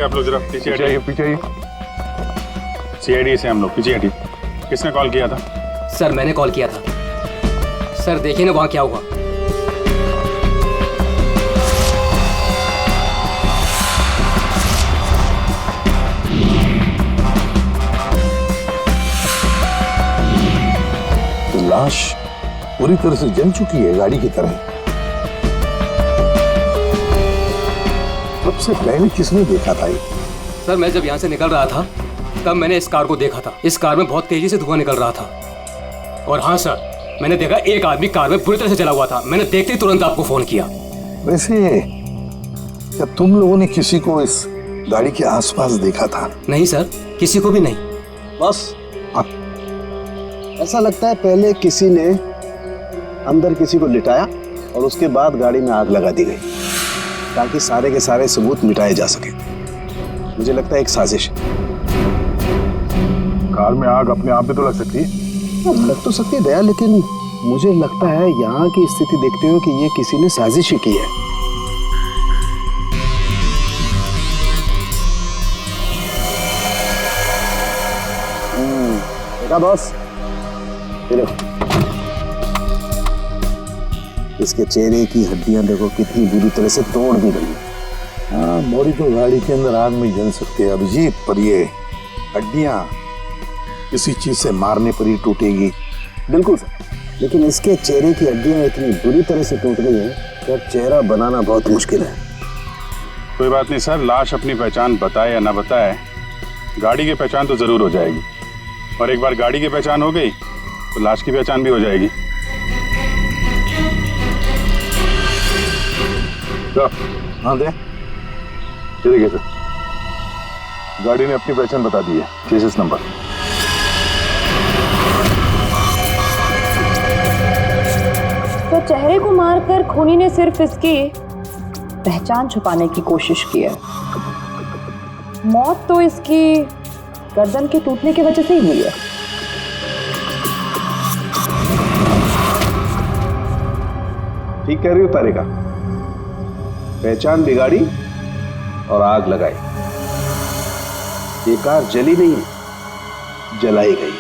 आप लोग जरा पीछे हटिए, पीछे आइए। सीआईडी से हम लोग पीछे हटिए। किसने कॉल किया था? सर मैंने कॉल किया था। सर देखिए ना वहाँ क्या हुआ। लाश पूरी तरह से जल चुकी है, गाड़ी की तरह। सबसे पहले किसने देखा था ये? सर मैं जब यहाँ से निकल रहा था तब मैंने इस कार को देखा था। इस कार में बहुत तेजी से धुआं निकल रहा था। और हाँ सर, मैंने देखा एक आदमी कार में पूरी तरह से जला हुआ था। मैंने देखते ही तुरंत आपको फोन किया। वैसे क्या तुम लोगों ने किसी को इस गाड़ी के आसपास देखा था? नहीं सर, किसी को भी नहीं। बस ऐसा लगता है पहले किसी ने अंदर किसी को लिटाया और उसके बाद गाड़ी में आग लगा दी गई ताकि सारे के सारे सबूत मिटाए जा सके। मुझे लगता है एक साजिश है। कार में आग अपने आप भी तो लग सकती है। लग तो सकती है दया, लेकिन मुझे लगता है यहाँ की स्थिति देखते हुए कि ये किसी ने साजिश ही की है। देखा बॉस, इसके चेहरे की हड्डियां देखो कितनी बुरी तरह से तोड़ दी गई। हाँ, बॉडी तो गाड़ी के अंदर आग में जल सकते हैं अभिजीत, पर ये हड्डियां किसी चीज से मारने पर ही टूटेगी। बिल्कुल सर, लेकिन इसके चेहरे की हड्डियां इतनी बुरी तरह से टूट गई हैं कि अब चेहरा बनाना बहुत मुश्किल है। कोई बात नहीं सर, लाश अपनी पहचान बताए या ना बताए, गाड़ी की पहचान तो जरूर हो जाएगी। और एक बार गाड़ी की पहचान हो गई तो लाश की पहचान भी हो जाएगी। हाँ दे, ये देखिए सर, गाड़ी ने अपनी पहचान बता दी है, चेसिस नंबर। तो चेहरे को मारकर खूनी ने सिर्फ इसकी पहचान छुपाने की कोशिश की है। मौत तो इसकी गर्दन के टूटने की वजह से ही हुई है। ठीक कह रही हो तारिका, पहचान बिगाड़ी और आग लगाई। ये कार जली नहीं, जलाई गई।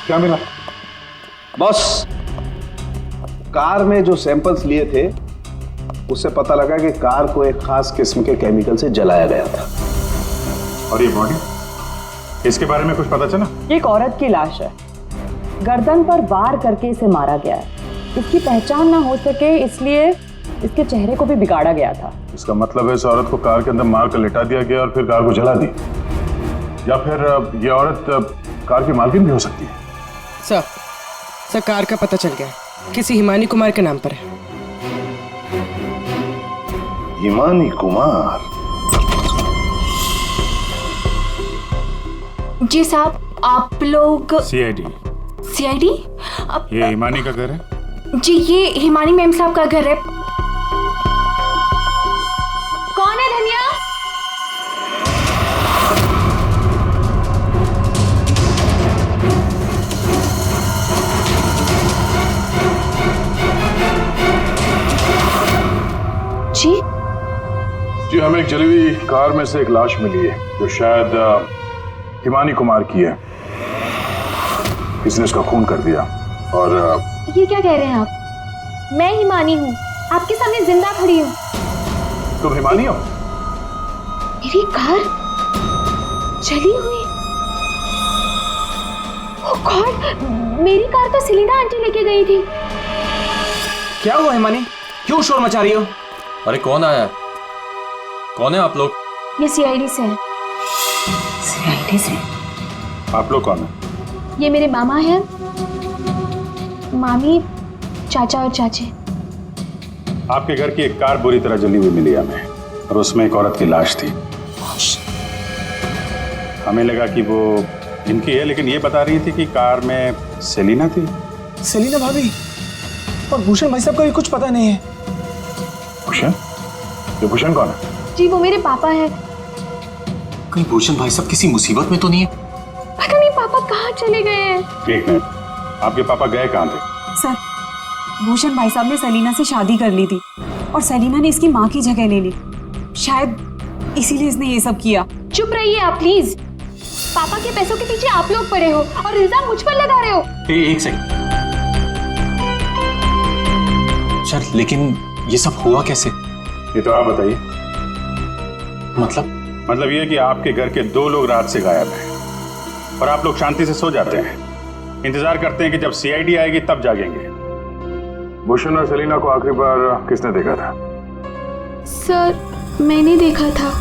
क्या मिला? बॉस, कार में जो सैंपल्स लिए थे उससे पता लगा कि कार को एक खास किस्म के केमिकल से जलाया गया था। और ये बॉडी, इसके बारे में कुछ पता चला? ये एक औरत की लाश है, गर्दन पर वार करके इसे मारा गया है। इसकी पहचान ना हो सके इसलिए इसके चेहरे को भी बिगाड़ा गया था। इसका मतलब है इस औरत को कार के अंदर मार कर लिटा दिया गया और फिर कार को जला दी, या फिर ये औरत कार की मालकिन भी हो सकती है। सर कार का पता चल गया, किसी हिमानी कुमार के नाम पर है। हिमानी कुमार? जी साहब, आप लोग सीआईडी? सीआईडी? ये हिमानी का घर है? जी ये हिमानी मैम साहब का घर है। कौन है धनिया? जी जी, हमें एक जली हुई कार में से एक लाश मिली है जो शायद हिमानी कुमार की है। किसने उसका खून कर दिया। और ये क्या कह रहे हैं आप? मैं हिमानी हूँ, आपके सामने जिंदा खड़ी हूँ। तुम हिमानी हो? मेरी कार जली हुई? ओह गॉड, मेरी कार तो सेलिना आंटी लेके गई थी। क्या हुआ हिमानी, क्यों शोर मचा रही हो? अरे कौन आया है? कौन है आप लोग? ये सीआईडी से है। सीआईडी से? आप लोग कौन है? ये मेरे मामा हैं, मामी, चाचा और चाची। आपके घर की एक कार बुरी तरह जली हुई मिली हमें और उसमें एक औरत की लाश थी। हमें लगा कि वो इनकी है, लेकिन ये बता रही थी कि कार में सेलिना थी। सेलिना भाभी और भूषण भाई साहब का भी कुछ पता नहीं है। भूषण? ये भूषण कौन है? जी वो मेरे पापा हैं। कहीं भूषण भाई साहब किसी मुसीबत में तो नहीं है? पता नहीं पापा कहाँ चले गए हैं। एक मिनट, आपके पापा गए कहाँ थे? सर, भूषण भाई साहब ने सेलिना से शादी कर ली थी और सेलिना ने इसकी माँ की जगह ले ली। शायद इसीलिए इसने ये सब किया। चुप रहिए आप प्लीज। पापा के पैसों के पीछे आप लोग पड़े हो और इल्जाम मुझ पर लगा रहे हो। एक सेकंड सर, लेकिन ये सब हुआ कैसे? ये तो आप बताइए। मतलब ये कि आपके घर के 2 लोग रात से गायब हैं और आप लोग शांति से सो जाते हैं, इंतजार करते हैं कि जब सीआईडी आएगी तब जागेंगे। भूषण और सेलिना को आखिरी बार किसने देखा था? सर मैंने देखा था,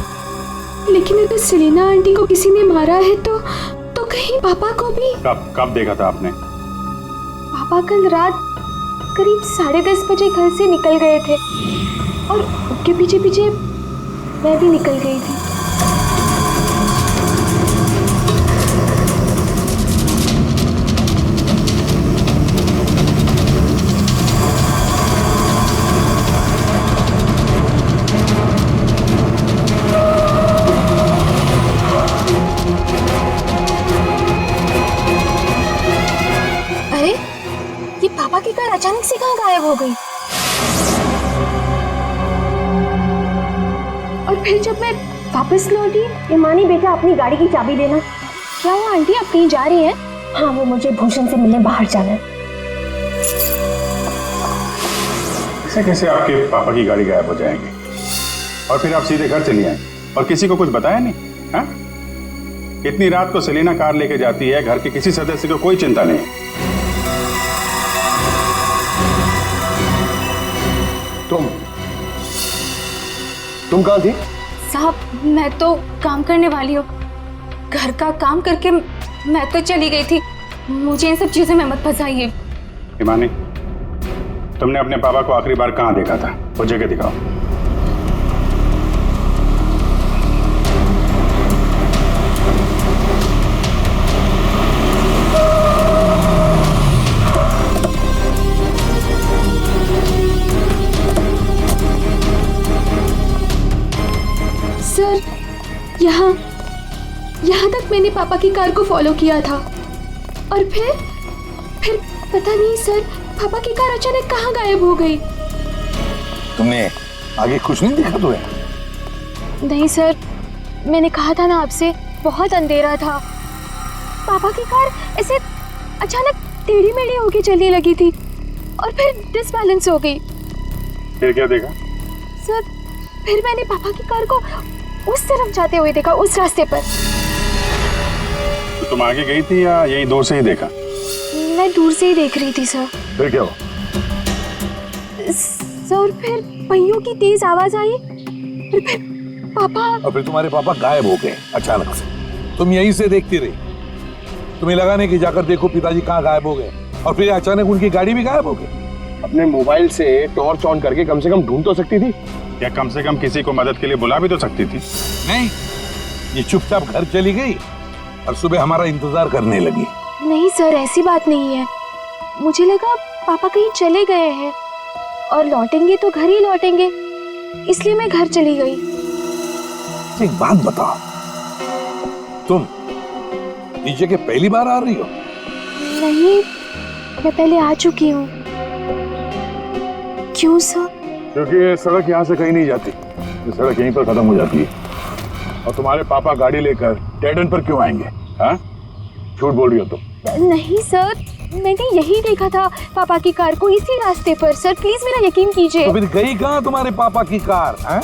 लेकिन अगर सेलिना आंटी को किसी ने मारा है तो कहीं पापा को भी। कब देखा था आपने? पापा कल रात करीब 10:30 बजे घर से निकल गए थे और उनके पीछे पीछे मैं भी निकल गई थी। पापा की कार अचानक से कहाँ गायब हो गई? और फिर जब मैं वापस लौटी, ईमानी बेटा अपनी गाड़ी की चाबी देना। क्या हुआ आंटी, आप कहीं जा रही हैं? हाँ, वो मुझे भूषण से मिलने बाहर जाना है। ऐसे कैसे आपके पापा की गाड़ी गायब हो जाएगी और फिर आप सीधे घर चली आए और किसी को कुछ बताया नहीं? हाँ, इतनी रात को सेलिना कार लेके जाती है, घर के किसी सदस्य को कोई चिंता नहीं। तुम कहाँ थी? साहब मैं तो काम करने वाली हूँ, घर का काम करके मैं तो चली गई थी। मुझे इन सब चीजों में मत फंसाइए। हिमानी, तुमने अपने पापा को आखिरी बार कहाँ देखा था? वो जगह दिखाओ। सर यहाँ तक मैंने पापा की कार को फॉलो किया था और फिर पता नहीं सर, पापा की कार अचानक कहाँ गायब हो गई। तुमने आगे कुछ नहीं देखा तुम्हें? नहीं सर, मैंने कहा था ना आपसे, बहुत अंधेरा था। पापा की कार ऐसे अचानक टेढ़ी मेढ़ी होके चलने लगी थी और फिर डिसबैलेंस हो गई। फिर क्या देखा? सर फिर मैंने पापा की कार को उस तरफ जाते हुए देखा, उस रास्ते पर। तो तुम आगे गई थी या यही दूर से ही देखा? मैं दूर से ही देख रही थी सर। फिर क्या हुआ? सर फिर पहियों की तेज आवाज आई, फिर पापा। और फिर तुम्हारे पापा गायब हो गए अचानक से। तुम यहीं से देखती रही, तुम्हें लगा नहीं कि जाकर देखो पिताजी कहाँ गायब हो गए, और फिर अचानक उनकी गाड़ी भी गायब हो गई। अपने मोबाइल से टॉर्च ऑन करके कम से कम ढूंढ तो सकती थी, या कम से कम किसी को मदद के लिए बुला भी तो सकती थी। नहीं, ये चुपचाप घर चली गई और सुबह हमारा इंतजार करने लगी। नहीं सर, ऐसी बात नहीं है। मुझे लगा पापा कहीं चले गए हैं और लौटेंगे तो घर ही लौटेंगे, इसलिए मैं घर चली गई। एक बात बताओ, तुम नीचे के पहली बार आ रही हो? नहीं, मैं पहले आ चुकी हूँ। क्यों सर? क्योंकि ये सड़क यहाँ से कहीं नहीं जाती, ये सड़क यहीं पर खत्म हो जाती है। और तुम्हारे पापा गाड़ी लेकर डेड एंड पर क्यों आएंगे? हाँ, झूठ बोल रही हो तुम। नहीं सर, मैंने यही देखा था पापा की कार को, इसी रास्ते पर। सर प्लीज मेरा यकीन कीजिए। तो फिर गई कहाँ तुम्हारे पापा की कार? हाँ?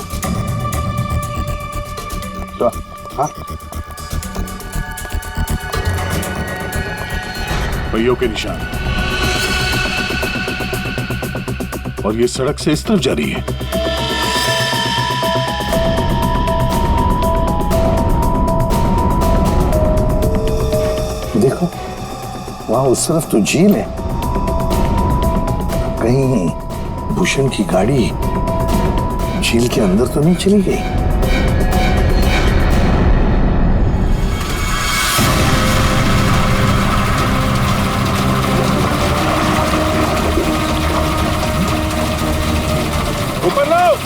पहियों के निशान, और ये सड़क से इस तरफ जा रही है। देखो, वहां उस तरफ तो झील है, कहीं भूषण की गाड़ी झील के अंदर तो नहीं चली गई? ऊपर लो।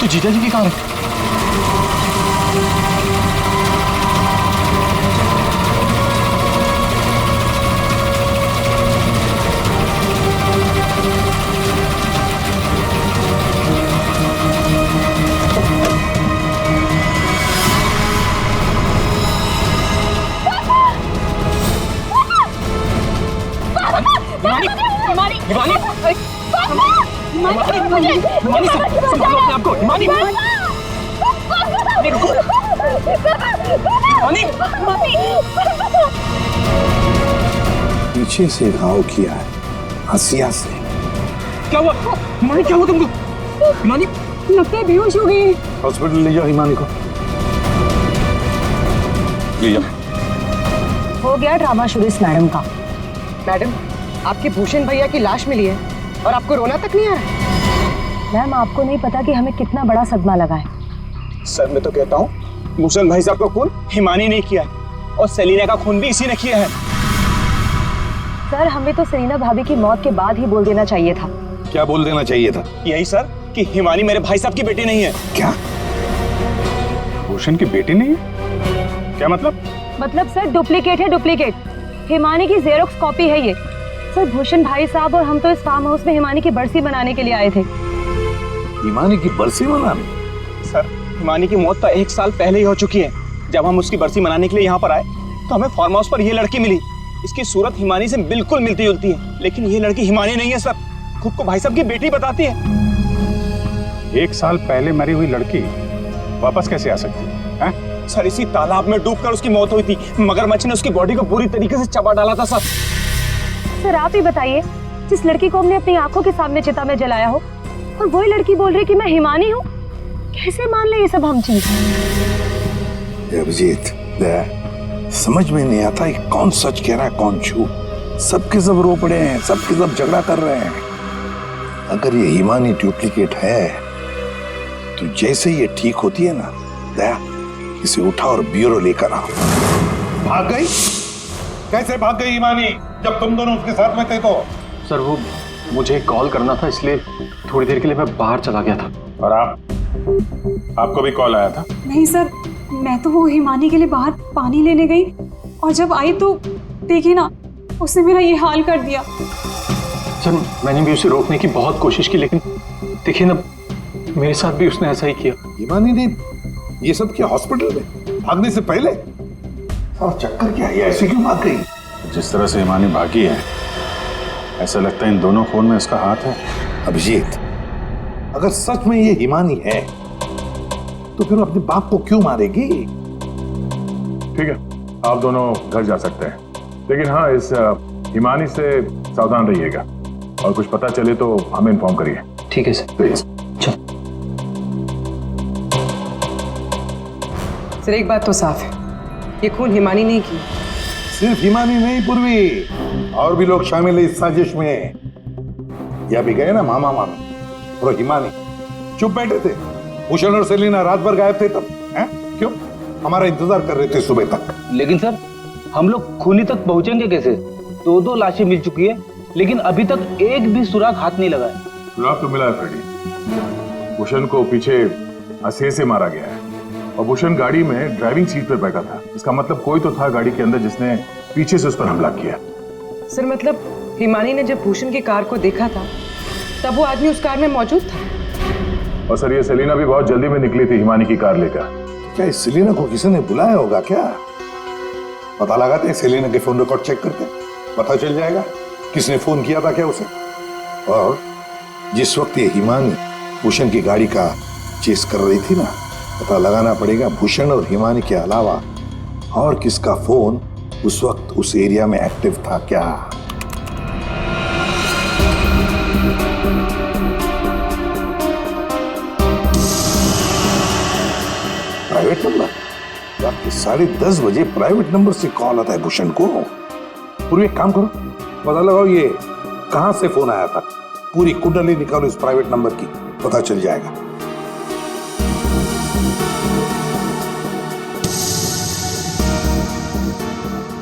तो जीजा जी की कार है। पीछे से घाव किया है, हंसिया से। क्या हुआ हिमानी, क्या हुआ तुमको? हिमानी लगता है बेहोश हो गई। हॉस्पिटल ले जाओ हिमानी को। ले जाओ। हो गया ड्रामा शुरू इस मैडम का। मैडम, आपके भूषण भैया की लाश मिली है और आपको रोना तक नहीं आ रहा? मैम, आपको नहीं पता कि हमें कितना बड़ा सदमा लगा है। सर मैं तो कहता हूँ भूषण भाई साहब का खून हिमानी ने किया है और सेलिना का खून भी इसी ने किया है। सर, हमें तो सेलिना भाभी की मौत के बाद ही बोल देना चाहिए था। क्या बोल देना चाहिए था? यही सर कि हिमानी मेरे भाई साहब की बेटी नहीं है। क्या? भूषण की बेटी नहीं है? क्या मतलब? मतलब सर डुप्लीकेट है, डुप्लीकेट। हिमानी की जेरोक्स कॉपी है ये। सर, भूषण भाई साहब और हम तो इस फार्म हाउस में हिमानी की बरसी मनाने के लिए आए थे। हिमानी की बरसी मनाने? सर, हिमानी की मौत तो 1 साल पहले ही हो चुकी है। जब हम उसकी बरसी मनाने के लिए यहाँ पर आए तो हमें फार्म हाउस पर ये लड़की मिली। इसकी सूरत हिमानी से बिल्कुल मिलती जुलती है, लेकिन ये लड़की हिमानी नहीं है सर। खुद को भाई साहब की बेटी बताती है। 1 साल पहले मरी हुई लड़की वापस कैसे आ सकती है? सर, इसी तालाब में डूबकर उसकी मौत हुई थी। मगरमच्छ ने उसकी बॉडी को पूरी तरीके से चबा डाला था सर। सर, आप ही बताइए, जिस लड़की को हमने अपनी आंखों के सामने चिता में जलाया हो और वही लड़की बोल रही कि मैं हिमानी हूँ। कैसे मान ले ये सब हम चीज? अभिजीत, समझ में नहीं आता कि कौन सच कह रहा है कौन झूठ। सबके सब रो पड़े हैं, सबके सब झगड़ा कर रहे हैं। अगर ये हिमानी डुप्लीकेट है तो जैसे ये ठीक होती है ना, दया इसे उठा और ब्यूरो लेकर आओ। भाग गई? कैसे भाग गई हिमानी जब तुम दोनों उसके साथ में थे तो? सर वो मुझे कॉल करना था, इसलिए थोड़ी देर के लिए मैं बाहर चला गया था। और आपको भी कॉल आया था? नहीं सर, मैं तो वो हिमानी के लिए बाहर पानी लेने गई और जब आई तो देखिए ना, उसने मेरा ये हाल कर दिया। सर मैंने भी उसे रोकने की बहुत कोशिश की, लेकिन देखिए ना, मेरे साथ भी उसने ऐसा ही किया। हिमानी ने ये सब किया हॉस्पिटल में भागने से पहले? और चक्कर क्या है, ऐसे क्यों भाग गई? जिस तरह से हिमानी भागी है, ऐसा लगता है इन दोनों खून में उसका हाथ है। अभिजीत, अगर सच में ये हिमानी है तो फिर अपने बाप को क्यों मारेगी? ठीक है, आप दोनों घर जा सकते हैं, लेकिन हाँ, इस हिमानी से सावधान रहिएगा और कुछ पता चले तो हमें इन्फॉर्म करिए। ठीक है सर। प्लीज। सर, एक बात तो साफ है, ये खून हिमानी नहीं की। सिर्फ हिमानी नहीं पूर्वी, और भी लोग शामिल है इस साजिश में। या भी गए ना मामा मामी और हिमानी चुप बैठे थे। भूषण और सेलिना रात भर गायब थे तब, हैं? क्यों? हमारा इंतजार कर रहे थे सुबह तक। लेकिन सर, हम लोग खूनी तक पहुंचेंगे कैसे? 2 लाशें मिल चुकी है, लेकिन अभी तक एक भी सुराग हाथ नहीं लगा है। सुराग तो मिला है फ्रेडी। भूषण को पीछे हंसे से मारा गया है और भूषण गाड़ी में ड्राइविंग सीट पर बैठा था। इसका मतलब कोई तो था गाड़ी के अंदर जिसने पीछे से उस पर हमला किया। सर मतलब हिमानी ने जब भूषण की कार को देखा था तब वो आदमी उस कार में मौजूद था। और सर, ये सेलिना भी बहुत जल्दी में निकली थी हिमानी की कार लेकर। क्या इस सेलिना को किसी ने बुलाया होगा क्या? पता लगाते हैं, सेलिना के फोन रिकॉर्ड चेक करते हैं, पता चल जाएगा किसने फोन किया था क्या उसे। और जिस वक्त ये हिमानी भूषण की गाड़ी का चेस कर रही थी ना, पता लगाना पड़ेगा भूषण और हिमानी के अलावा और किसका फोन उस वक्त उस एरिया में एक्टिव था क्या। Private number? रात के 10:30 बजे प्राइवेट नंबर से कॉल आता है भूषण को। पूरी एक काम करो, पता लगाओ ये कहां से फोन आया था। पूरी कुंडली निकालो इस प्राइवेट नंबर की, पता चल जाएगा।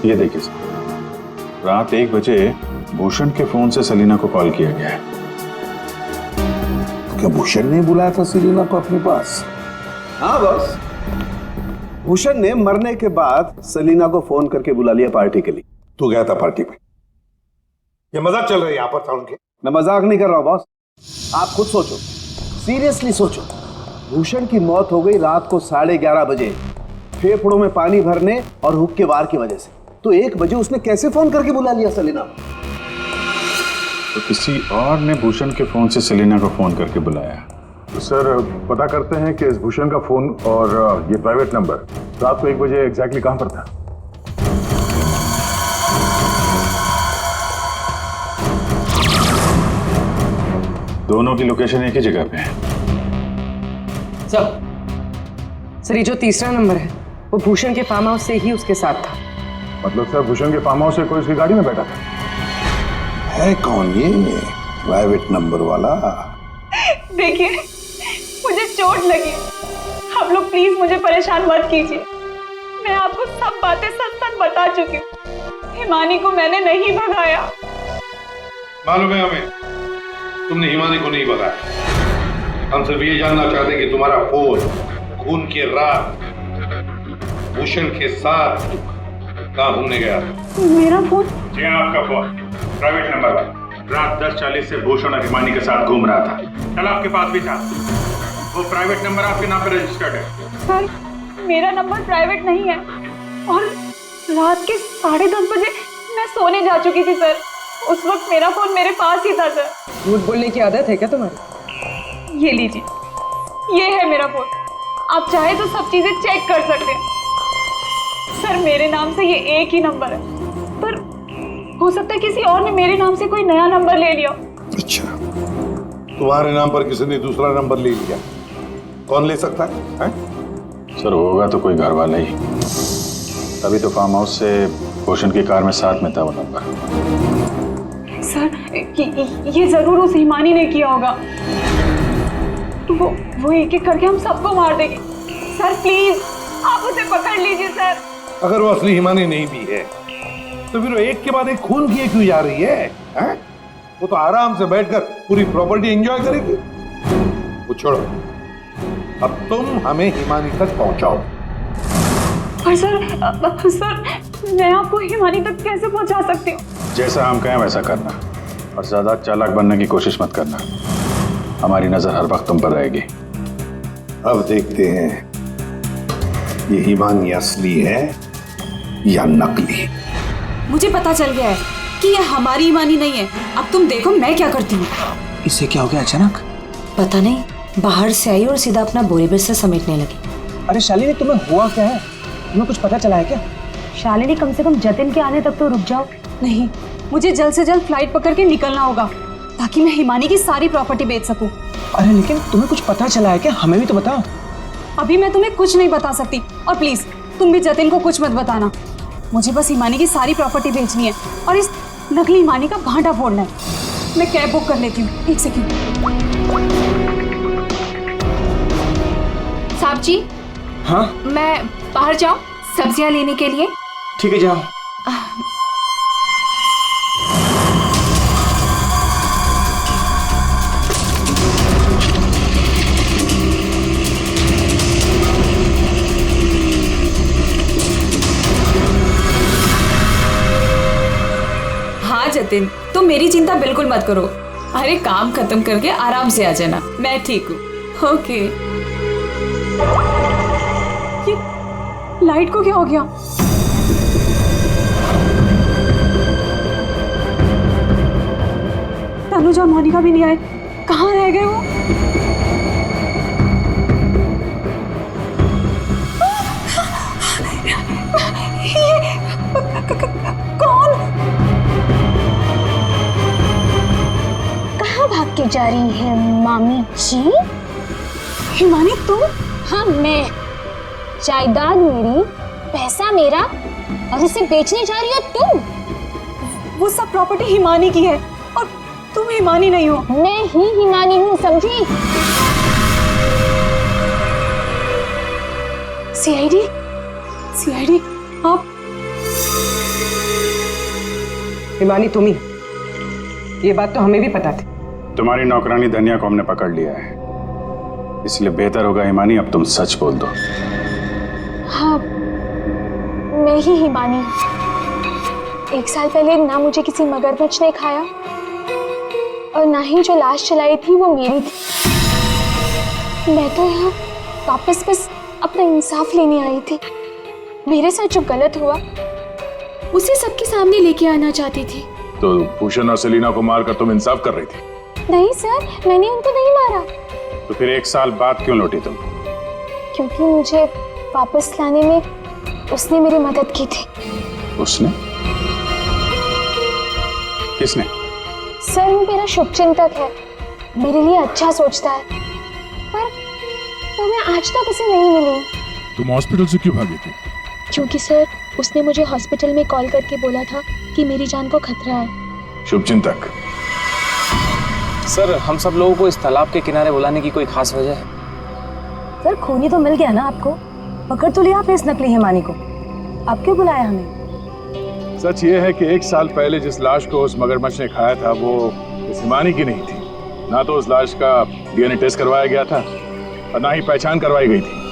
ये देखिए सर, रात 1 बजे भूषण के फोन से सेलिना को कॉल किया गया है। क्या भूषण ने बुलाया था सेलिना को अपने पास? हाँ बॉस, भूषण ने मरने के बाद सेलिना को फोन करके बुला लिया पार्टी के लिए। तू गया था पार्टी में? ये मजाक चल रहा है यहाँ पर था उनके? मैं मजाक नहीं कर रहा हूँ बॉस, आप खुद सोचो, सीरियसली सोचो। भूषण की मौत हो गई रात को 11:30 बजे, फेफड़ों में पानी भरने और हुक्के वार की वजह से। तो 1 बजे उसने कैसे फोन करके बुला लिया सेलिना? तो किसी और ने भूषण के फोन से सेलिना को फोन करके बुलाया। तो सर पता करते हैं कि इस भूषण का फोन और ये प्राइवेट नंबर रात को 1 बजे एग्जैक्टली कहां पर था? दोनों की लोकेशन एक ही जगह पे है। सर ये जो तीसरा नंबर है वो भूषण के फार्म हाउस से ही उसके साथ था। मतलब सर भूषण के फार्म हाउस से कोई उसकी गाड़ी में बैठा था? है कौन ये प्राइवेट नंबर वाला? देखिए, मुझे चोट लगी, आप लोग प्लीज मुझे परेशान मत कीजिए। मैं आपको सब बातें सच सच बता चुकी हूँ। हिमानी को मैंने नहीं भगाया। मालूम है हमें, तुमने हिमानी को नहीं भगाया। हम सिर्फ ये जानना चाहते हैं कि तुम्हारा फोन खून की रात भूषण के साथ कहाँ घूमने गया था? मेरा फोन? जी हाँ, आपका फोन प्राइवेट नंबर रात 10:40 से भूषण और हिमानी के साथ घूम रहा था। कल आपके पास भी था। वो प्राइवेट नंबर आपके नाम पर रजिस्टर्ड है। सर मेरा नंबर प्राइवेट नहीं है और रात के 10:30 बजे मैं सोने जा चुकी थी सर। उस वक्त मेरा फोन मेरे पास ही था सर। झूठ बोलने की आदत है क्या तुम्हारी? ये लीजिए, ये है मेरा फोन। आप चाहे तो सब चीजें चेक कर सकते हैं सर। मेरे नाम से ये एक ही नंबर है, पर हो सकता है किसी और ने मेरे नाम से कोई नया नंबर ले लिया। अच्छा, तुम्हारे नाम पर किसी ने दूसरा नंबर ले लिया? कौन ले सकता है? सर होगा तो कोई घर वाला ही। तभी तो फार्म हाउस से भूषण की कार में साथ में था वो नंबर। सर ये जरूर उस हिमानी ने किया होगा। वो एक एक करके हम सबको मार देगी। सर प्लीज आप उसे पकड़ लीजिए सर। अगर वो असली हिमानी नहीं भी है तो फिर वो एक के बाद एक खून किए क्यों जा रही है? वो तो आराम से बैठकर पूरी प्रॉपर्टी एंजॉय करेगी। वो छोड़ो, अब तुम हमें हिमानी तक पहुंचाओ। और सर मैं आपको हिमानी तक कैसे पहुंचा सकती हूँ? जैसा हम कहें वैसा करना और ज्यादा चालाक बनने की कोशिश मत करना। हमारी नजर हर वक्त तुम पर रहेगी। अब देखते हैं ये हिमानी असली है या नकली। मुझे पता चल गया है कि ये हमारी हिमानी नहीं है। अब तुम देखो मैं क्या करती हूँ। इससे क्या हो गया अचानक? पता नहीं, बाहर से आई और सीधा अपना बोरी बिस्तर समेटने लगी। अरे शालिनी, तुम्हें हुआ क्या है? तुम्हें कुछ पता चला है क्या? शालिनी कम से कम जतिन के आने तक तो रुक जाओ। नहीं, मुझे जल्द से जल्द फ्लाइट पकड़ के निकलना होगा ताकि मैं हिमानी की सारी प्रॉपर्टी बेच सकूं। अरे लेकिन तुम्हें कुछ पता चला है क्या? हमें भी तो बताओ। अभी मैं तुम्हें कुछ नहीं बता सकती और प्लीज तुम भी जतिन को कुछ मत बताना। मुझे बस हिमानी की सारी प्रॉपर्टी बेचनी है और इस नकली हिमानी का भांडा फोड़ना है। मैं कैब बुक कर लेती हूँ, 1 सेकंड। साहब जी। हाँ? मैं बाहर जाऊं सब्जियां लेने के लिए? ठीक है, जाओ। हाँ जतिन, तुम मेरी चिंता बिल्कुल मत करो। अरे काम खत्म करके आराम से आ जाना, मैं ठीक हूँ। ओके। ये लाइट को क्या हो गया? तनुजा मोनिका भी नहीं आए, कहाँ रह गए वो? कौन? कहाँ भाग के जा रही है मामी जी? हिमानी तुम? हाँ मैं। जायदाद मेरी, पैसा मेरा और इसे बेचने जा रही हो तुम? वो सब प्रॉपर्टी हिमानी की है और तुम हिमानी नहीं हो। मैं ही हिमानी हूँ, समझी? सीआईडी आप? हिमानी तुम ही। ये बात तो हमें भी पता थी, तुम्हारी नौकरानी धनिया को हमने पकड़ लिया है, इसलिए बेहतर होगा हिमानी अब तुम सच बोल दो। हाँ, मैं ही हिमानी। 1 साल पहले ना मुझे किसी मगरमच्छ ने खाया और ना ही जो लाश चलाई थी वो मेरी थी। मैं तो यहाँ वापस बस अपना इंसाफ लेने आई थी। मेरे साथ जो गलत हुआ उसे सबके सामने लेके आना चाहती थी। तो भूषण और सेलिना को मारकर तुम इंसाफ कर रही थी? नहीं सर, मैंने उनको नहीं मारा। तो फिर 1 साल बाद क्यों लौटी तुम? क्योंकि मुझे वापस लाने में उसने मेरी मदद की थी। उसने? किसने? सर, वो मेरा शुभचिंतक है, मेरे लिए अच्छा सोचता है, पर तो मैं आज तक उसे नहीं मिली। तुम हॉस्पिटल से क्यों भागी थी? क्योंकि सर, उसने मुझे हॉस्पिटल में कॉल करके बोला था कि मेरी जान को खतरा है। शुभचिंतक। सर, हम सब लोगों को इस तालाब के किनारे बुलाने की कोई खास वजह है? सर, खूनी तो मिल गया ना आपको, पकड़ तो लिया आपने इस नकली हिमानी को, आप क्यों बुलाया हमें? सच ये है कि 1 साल पहले जिस लाश को उस मगरमच्छ ने खाया था वो इस हिमानी की नहीं थी। ना तो उस लाश का डीएनए टेस्ट करवाया गया था और ना ही पहचान करवाई गई थी।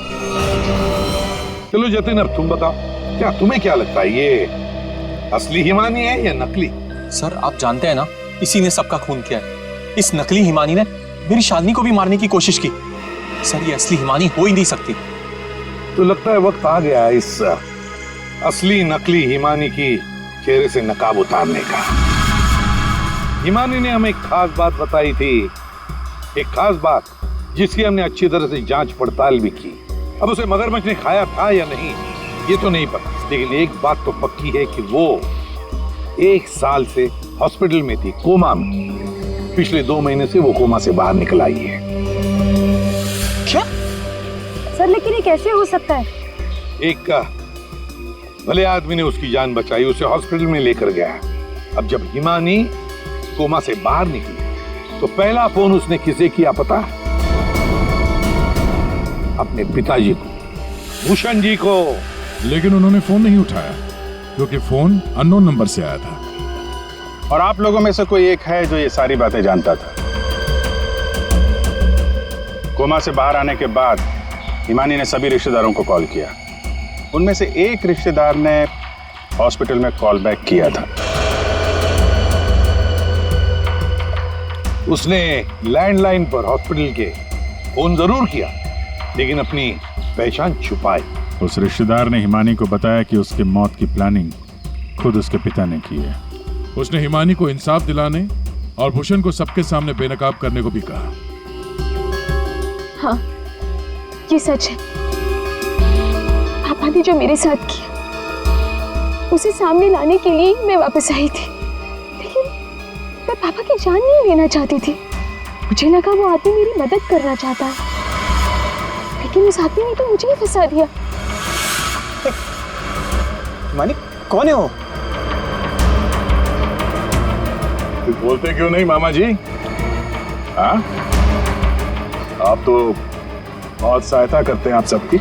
चलो जतिन, अब तुम बताओ, क्या तुम्हें क्या लगता है, ये असली हिमानी है या नकली? सर, आप जानते हैं ना, इसी ने सबका खून किया है। इस नकली हिमानी ने मेरी शालिनी को भी मारने की कोशिश की। सर, ये असली हिमानी हो ही नहीं सकती। तो लगता है वक्त आ गया इस असली नकली हिमानी की चेहरे से नकाब उतारने का। हिमानी ने हमें एक खास बात बताई थी, एक खास बात जिसकी हमने अच्छी तरह से जांच पड़ताल भी की। अब उसे मगरमच्छ ने खाया था या नहीं ये तो नहीं पता, लेकिन एक बात तो पक्की है कि वो 1 साल से हॉस्पिटल में थी, कोमा में। पिछले 2 महीने से वो कोमा से बाहर निकल आई है। क्या? सर, लेकिन ये कैसे हो सकता है? एक भले आदमी ने उसकी जान बचाई, उसे हॉस्पिटल में लेकर गया। अब जब हिमानी कोमा से बाहर निकली तो पहला फोन उसने किसे किया पता? अपने पिताजी को, भूषण जी को। लेकिन उन्होंने फोन नहीं उठाया क्योंकि फोन अननोन नंबर से आया था। और आप लोगों में से कोई एक है जो ये सारी बातें जानता था। कोमा से बाहर आने के बाद हिमानी ने सभी रिश्तेदारों को कॉल किया। उनमें से एक रिश्तेदार ने हॉस्पिटल में कॉल बैक किया था। उसने लैंडलाइन पर हॉस्पिटल के फोन जरूर किया, लेकिन अपनी पहचान छुपाई। उस रिश्तेदार ने हिमानी को बताया कि उसके मौत की प्लानिंग खुद उसके पिता ने की है। उसने हिमानी को इंसाफ दिलाने और भूषण को सबके सामने बेनकाब करने को भी कहा। हाँ, ये सच है। पापा ने जो मेरे साथ किया उसे सामने लाने के लिए मैं वापस आई थी, लेकिन मैं पापा की जान नहीं लेना चाहती थी। मुझे लगा वो आदमी मेरी मदद करना चाहता है, लेकिन उस आदमी ने तो मुझे ही फंसा दिया। हिमानी, कौन है वो? तो बोलते क्यों नहीं मामा जी? हाँ, आप तो बहुत सहायता करते हैं आप सबकी।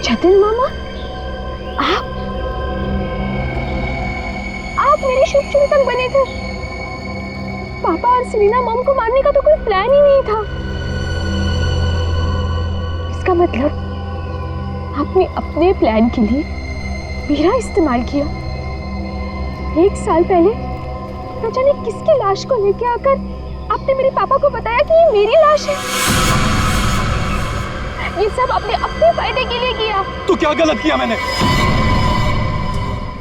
जतिन मामा, आप मेरे शुभचिंतक बने थे। पापा और सेलिना मॉम को मारने का तो कोई प्लान ही नहीं था। इसका मतलब आपने अपने प्लान के लिए मेरा इस्तेमाल किया। 1 साल पहले न जाने किसकी लाश को लेके आकर आपने मेरे पापा को बताया कि ये मेरी लाश है। ये सब आपने अपने फायदे के लिए किया। तो क्या गलत किया मैंने?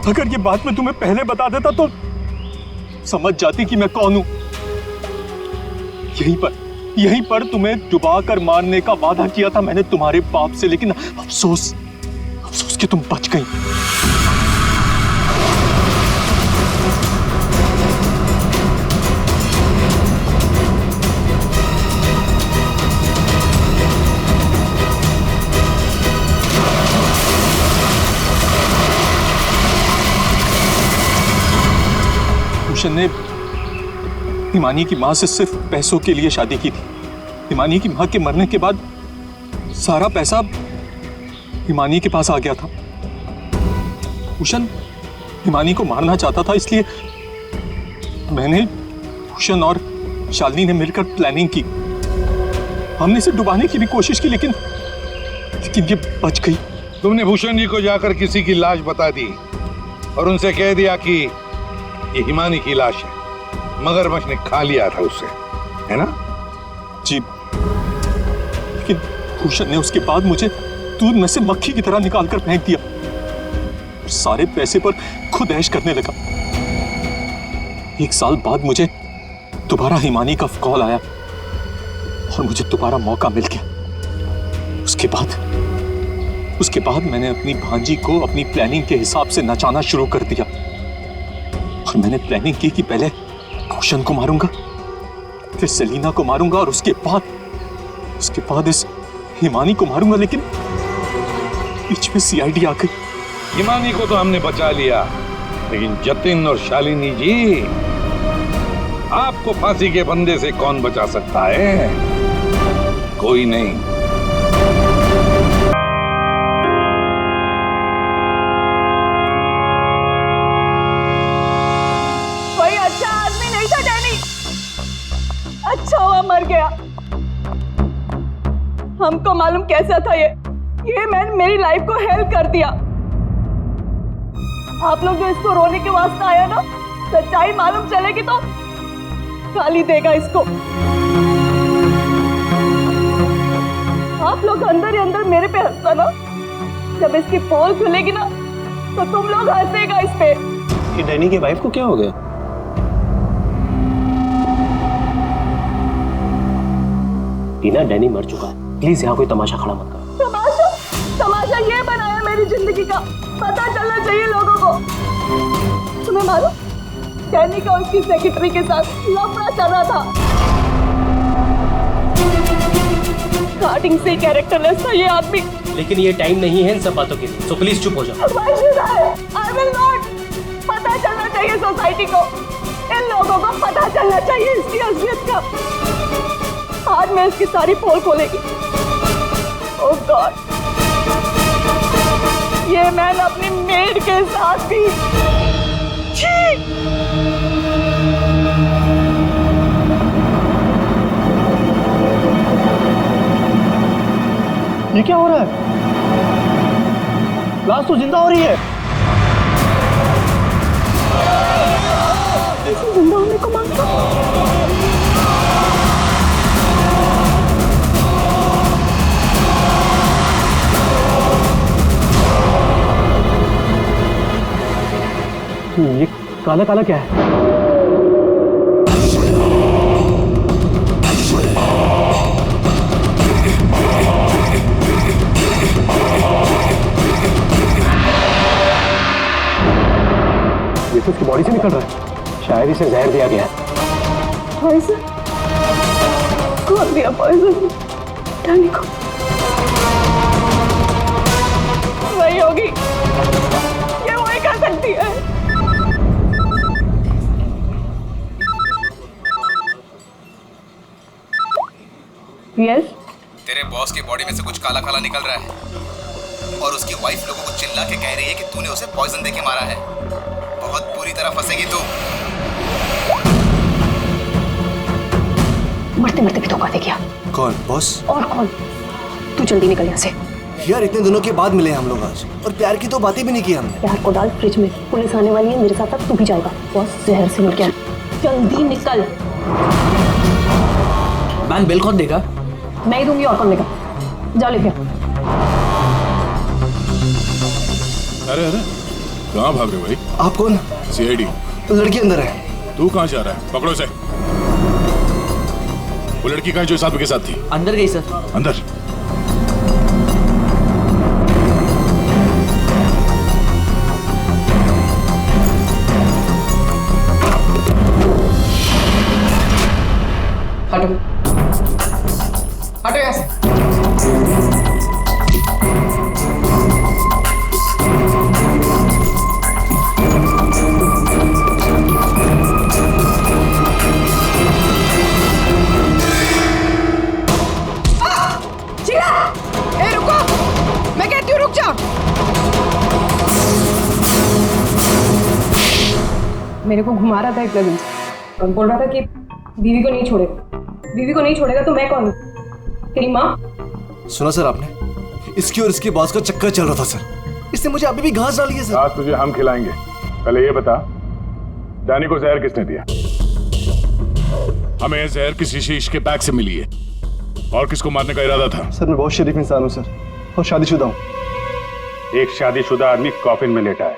अगर ये बात मैं तुम्हें पहले बता देता तो समझ जाती कि मैं कौन हूं। यहीं पर तुम्हें डुबा कर मारने का वादा किया था मैंने तुम्हारे बाप से, लेकिन अफसोस कि तुम बच गई। भूषण ने हिमानी की मां से सिर्फ पैसों के लिए शादी की थी। हिमानी की मां के मरने के बाद सारा पैसा हिमानी के पास आ गया था। भूषण हिमानी को मारना चाहता था, इसलिए मैंने, भूषण और शालिनी ने मिलकर प्लानिंग की। हमने इसे डुबाने की भी कोशिश की, लेकिन ये बच गई। तुमने भूषण जी को जाकर किसी की लाश बता दी और उनसे कह दिया कि ये हिमानी की लाश है, मगरमच्छ ने खा लिया था उसे, है ना? जी, लेकिन भूषण ने उसके बाद मुझे दूध में से मक्खी की तरह निकालकर फेंक दिया और सारे पैसे पर खुद ऐश करने लगा। 1 साल बाद मुझे दोबारा हिमानी का कॉल आया और मुझे दोबारा मौका मिल गया। उसके बाद मैंने अपनी भांजी को अपनी प्लानिंग के हिसाब से नचाना शुरू कर दिया और मैंने प्लानिंग की कि पहले भूषण को मारूंगा, फिर सेलिना को मारूंगा और उसके बाद इस हिमानी को मारूंगा, लेकिन बीच में सीआईडी आ गई। हिमानी को तो हमने बचा लिया, लेकिन जतिन और शालिनी जी, आपको फांसी के फंदे से कौन बचा सकता है? कोई नहीं। कोई अच्छा आदमी नहीं था डैनी, अच्छा हुआ मर गया। हमको मालूम कैसा था ये मैंने मेरी लाइफ को हेल्प कर दिया। आप लोग जो इसको रोने के वास्ते आया ना, सच्चाई मालूम चलेगी तो गाली देगा इसको। आप लोग अंदर ही अंदर मेरे पे हंसता ना, जब इसकी पोल खुलेगी ना तो तुम लोग हंसेगा इस पे। कि डैनी की वाइफ को क्या हो गया? टीना, डैनी मर चुका है, प्लीज यहाँ कोई तमाशा खड़ा मत करो। तमाशा ये बनाया मेरी जिंदगी का, पता चलना चाहिए लोगों को। तुम्हें मालूम, डैनी का उसकी सेक्रेटरी के साथ लफड़ा चल रहा था। स्टार्टिंग से कैरेक्टरलेस था ये आदमी। लेकिन ये टाइम नहीं है इन सब बातों के लिए, सो प्लीज चुप हो जाओ। I will not। पता चलना चाहिए सोसाइटी को, इन लोगों को पता चलना चाहिए इसकी असलियत का। आज मैं इसकी सारी पोल खोलेगी। ओह गॉड, ये मैंने अपनी मेड के साथ भी। ये क्या हो रहा है? लाश तो जिंदा हो रही है। जिंदा होने को मांगता। ये काला काला क्या है? ये तो उसकी बॉडी से निकल रहा है, शायद इसे जहर दिया गया है। पॉइजन? कौन दिया पॉइजन डैनी को? वही होगी, ये वही कर सकती है। यस? तेरे बॉस की बॉडी में से कुछ काला काला निकल रहा है और उसकी वाइफ लोगों को चिल्ला के कह रही है कि तूने उसे पॉइजन देके मारा है। बहुत बुरी तरह फंसेगी तू। मरते मरते भी धोखा दे गया। कौन? बॉस? और कौन? तू जल्दी निकल यहाँ से। यार इतने दिनों के बाद मिले हम लोग आज, और प्यार की तो बातें भी नहीं की हमने। प्यार को डाल फ्रिज में, पुलिस आने वाली है, मेरे साथ साथ तू भी जाएगा। बॉस जहर से मिल गया, जल्दी निकल। मैम बिल कौन देगा? मैं ही दूंगी, और कौन देगा? जा लेके। अरे अरे, कहाँ भाग रहे हो भाई? आप कौन? सीआईडी। लड़की अंदर है। तू कहाँ जा रहा है? पकड़ो इसे। वो लड़की कहाँ जो साहब के साथ थी? अंदर गई सर। अंदर? हटो हटो यहाँ से। मेरे को घुमा रहा था एक दिन से और बोल रहा था कि बीवी को नहीं छोड़ेगा, बीवी को नहीं छोड़ेगा तो मैं कौन हूँ? तेरी माँ? सुना सर आपने, इसकी और इसके बॉस का चक्कर चल रहा था सर, इसने मुझे अभी भी घास डाली है सर। घास तुझे हम खिलाएंगे, पहले ये बता डैनी को जहर किसने दिया? हमें जहर किसी शीश के बैग से मिली है। और किसको मारने का इरादा था? सर मैं बहुत शरीफ इंसान हूँ सर, और शादीशुदा हूँ। एक शादीशुदा आदमी कॉफिन में लेटा है,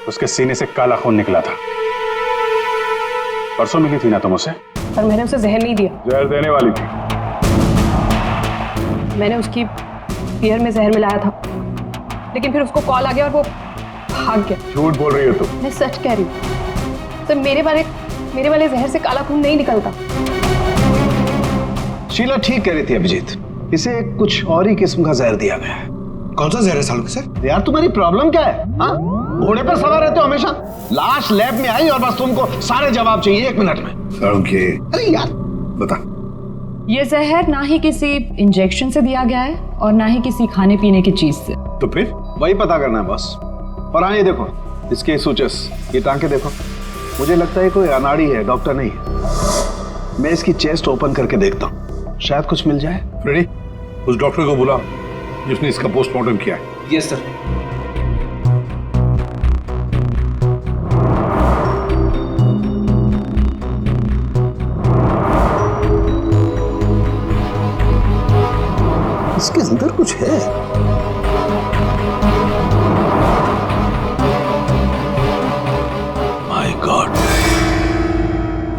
उसके सीने से काला खून निकला था। परसों मिली थी ना तुम उसे? पर मैंने उसे जहर नहीं दिया। जहर देने वाली थी। मैंने उसकी बियर में जहर मिलाया था, लेकिन फिर उसको कॉल आ गया और वो भाग गया। झूठ बोल रही है तू। मैं सच कह रही हूँ सर, मेरे वाले जहर से काला खून नहीं निकलता। शीला ठीक कह रही थी अभिजीत, इसे कुछ और ही किस्म का जहर दिया गया है। कौन सा जहर है सालू सर? यार तुम्हारी प्रॉब्लम क्या है? हाँ, घोड़े पर सवार रहते हो हमेशा। लाश लैब में आई और बस तुमको सारे जवाब चाहिए 1 मिनट में। अरे यार बता। ये जहर ना ही किसी इंजेक्शन से दिया गया है और ना ही किसी खाने पीने की चीज से। तो फिर वही पता करना है बस। और हाँ, ये देखो इसके सूचस, ये टांके देखो। मुझे लगता है कोई अनाड़ी है, डॉक्टर नहीं है। मैं इसकी चेस्ट ओपन करके देखता हूँ, शायद कुछ मिल जाए। फ्रेडी, उस डॉक्टर को बुला जिसने इसका पोस्टमार्टम किया है। Yes sir. इसके अंदर कुछ है। माय गॉड,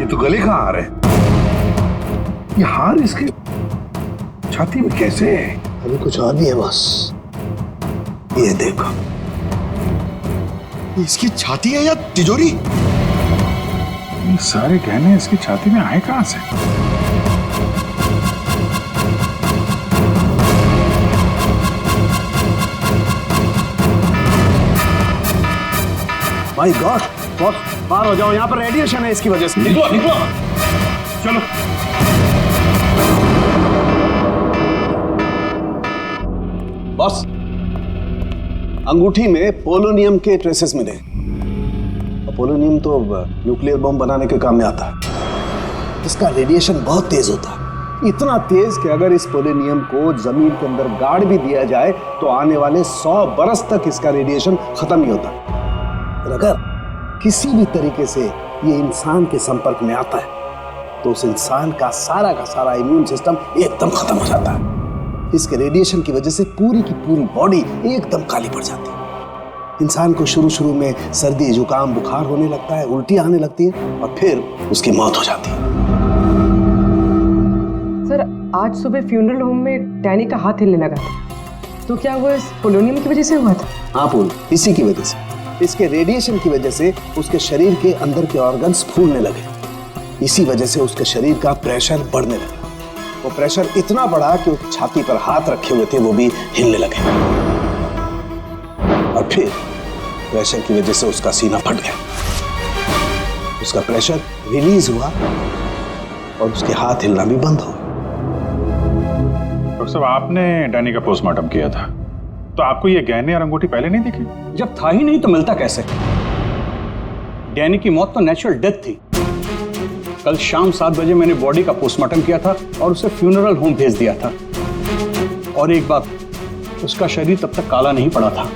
ये तो गले का हार है। ये हार इसके छाती में कैसे है? अभी कुछ और भी है बस, ये देखो। इसकी छाती है या तिजोरी? ये सारे गहने इसकी छाती में आए कहां से? माय गॉड, बॉस बाहर हो जाओ, यहाँ पर रेडिएशन है इसकी वजह से। निकलो निकलो, चलो। बॉस, अंगूठी में पोलोनियम के ट्रेसेस मिले। पोलोनियम तो न्यूक्लियर बम बनाने के काम में आता है। इसका रेडिएशन बहुत तेज होता है, इतना तेज कि अगर इस पोलोनियम को जमीन के अंदर गाड़ भी दिया जाए तो आने वाले 100 बरस तक इसका रेडिएशन खत्म नहीं होता। और अगर किसी भी तरीके से ये इंसान के संपर्क में आता है तो उस इंसान का सारा इम्यून सिस्टम एकदम खत्म हो जाता है। इसके रेडिएशन की वजह से पूरी की पूरी बॉडी एकदम काली पड़ जाती है। इंसान को शुरू में सर्दी, जुकाम, बुखार होने लगता है, उल्टी आने लगती है और फिर उसकी मौत हो जाती है। सर, आज सुबह फ्यूनरल होम में डैनी का हाथ हिलने लगा था, तो क्या वो इस पोलोनियम की वजह से हुआ था? हाँ पूल, इसी की वजह से, इसके रेडिएशन की वजह से उसके शरीर के अंदर के ऑर्गन्स फूलने लगे। इसी वजह से उसके शरीर का प्रेशर बढ़ने लगा। वो प्रेशर इतना बढ़ा कि उस छाती पर हाथ रखे हुए थे वो भी हिलने लगे। और फिर प्रेशर की वजह से उसका सीना फट गया, उसका प्रेशर रिलीज हुआ और उसके हाथ हिलना भी बंद हो गया। डॉक्टर साहब, आपने डैनी का पोस्टमार्टम किया था, तो आपको ये गहने और अंगूठी पहले नहीं दिखे? जब था ही नहीं तो मिलता कैसे? डैनी की मौत तो नेचुरल डेथ थी। कल शाम 7 बजे मैंने बॉडी का पोस्टमार्टम किया था और उसे फ्यूनरल होम भेज दिया था। और एक बात, उसका शरीर तब तक काला नहीं पड़ा था।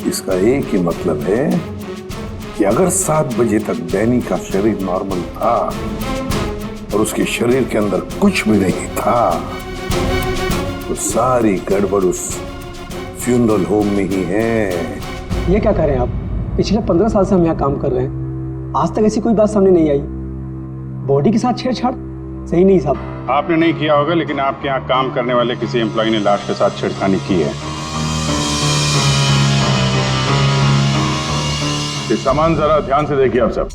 इसका एक ही मतलब है कि अगर 7 बजे तक डैनी का शरीर नॉर्मल था और उसके शरीर के अंदर कुछ भी नहीं था, तो सारी गड़बड़ उस फ्यूनरल होम में ही है। ये क्या कह रहे हैं आप? पिछले 15 साल से हम यहाँ काम कर रहे हैं, आज तक ऐसी कोई बात सामने नहीं आई। बॉडी के साथ छेड़छाड़ सही नहीं साहब। आपने नहीं किया होगा, लेकिन आपके यहाँ काम करने वाले किसी एम्प्लॉय ने लाश के साथ छेड़खानी की है। ये सामान जरा ध्यान से देखिए आप सब।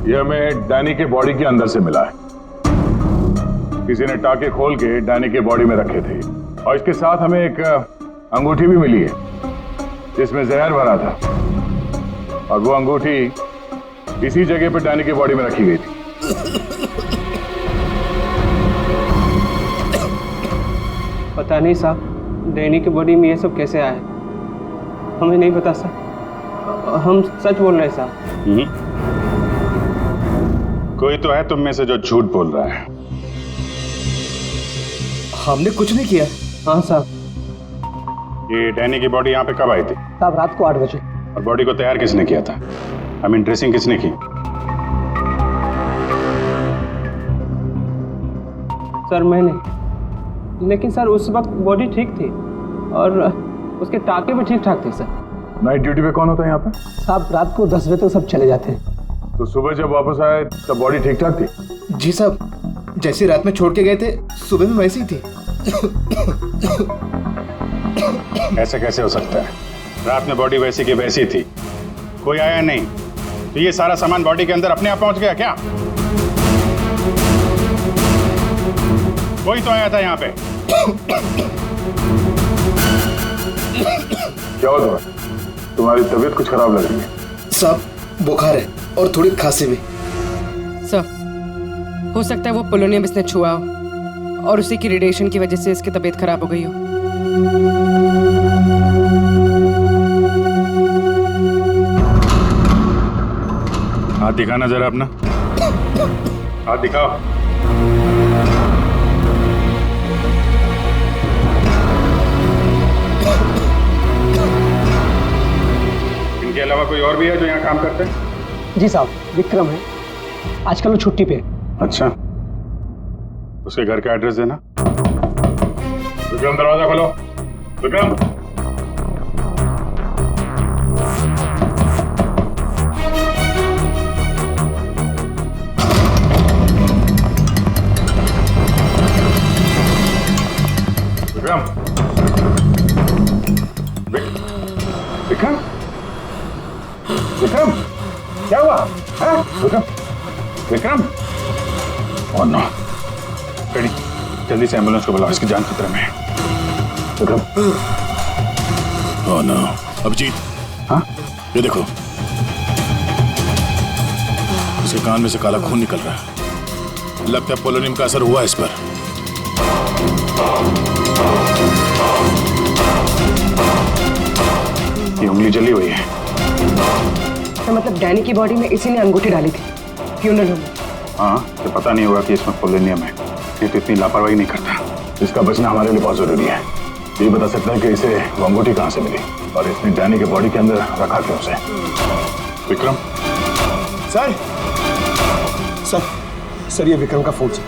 ये हमें डैनी के बॉडी के अंदर से मिला है। किसी ने टाके खोल के डैनी के बॉडी में रखे थे और इसके साथ हमें एक अंगूठी भी मिली है जिसमें जहर भरा था, और वो अंगूठी इसी जगह पर डैनी की बॉडी में रखी गई थी। पता नहीं साहब, डैनी की बॉडी में ये सब कैसे आया, हमें नहीं पता सर। हम सच बोल रहे हैं साहब। कोई तो है तुम में से जो झूठ बोल रहा है। हमने कुछ नहीं किया। हाँ साहब। ये डैनी की बॉडी यहाँ पे कब आई थी? साहब रात को 8 बजे। और बॉडी को तैयार किसने किया था? आई मीन ड्रेसिंग किसने की? सर मैंने। लेकिन सर उस वक्त बॉडी ठीक थी और उसके टाके भी ठीक ठाक थे सर। नाइट ड्यूटी पे कौन होता है यहाँ पे? साहब रात को 10 बजे तक सब चले जाते हैं। तो सुबह जब वापस आए तब बॉडी ठीक ठाक थी? जी साहब, जैसी रात में छोड़ के गए थे सुबह में वैसी ही थी। ऐसे कैसे हो सकता है? रात में बॉडी वैसी की वैसी थी, कोई आया नहीं, तो ये सारा सामान बॉडी के अंदर अपने आप पहुंच गया क्या? कोई तो आया था यहाँ पे। क्या हुआ तुम्हारी तबीयत कुछ खराब लग रही है? साहब बुखार है और थोड़ी खांसी भी। सर हो सकता है वो पोलोनियम इसने छुआ हो और उसी की रेडिएशन की वजह से इसकी तबीयत खराब हो गई हो। हाथ दिखाना जरा अपना, हाथ दिखाओ। इनके अलावा कोई और भी है जो यहाँ काम करते हैं? जी साहब, विक्रम है, आजकल वो छुट्टी पे। अच्छा, उसके घर का एड्रेस देना। विक्रम दरवाजा खोलो। विक्रम, विक्रम, विक्रम, विक्रम, क्या हुआ? Vikram, Vikram, oh no, ready, जल्दी से एम्बुलेंस को बुलाओ, इसकी जान खतरे में है। विक्रम, ओह नो, अभिजीत, हाँ, ये देखो, इसके कान में से काला खून निकल रहा है। लगता है पोलोनियम का असर हुआ इस पर। ये उंगली जली हुई है। तो मतलब डैनी की बॉडी में इसी ने अंगूठी डाली थी फ्यूनरल होम में। हाँ, तो पता नहीं होगा कि इसमें पोलोनियम है, ये तो इतनी लापरवाही नहीं करता। इसका बचना हमारे लिए बहुत जरूरी है। ये बता सकता है कि इसे वो अंगूठी कहाँ से मिली और इसने डैनी के बॉडी के अंदर रखा क्यों उसे? विक्रम, सर सर सर ये विक्रम का फोन सर,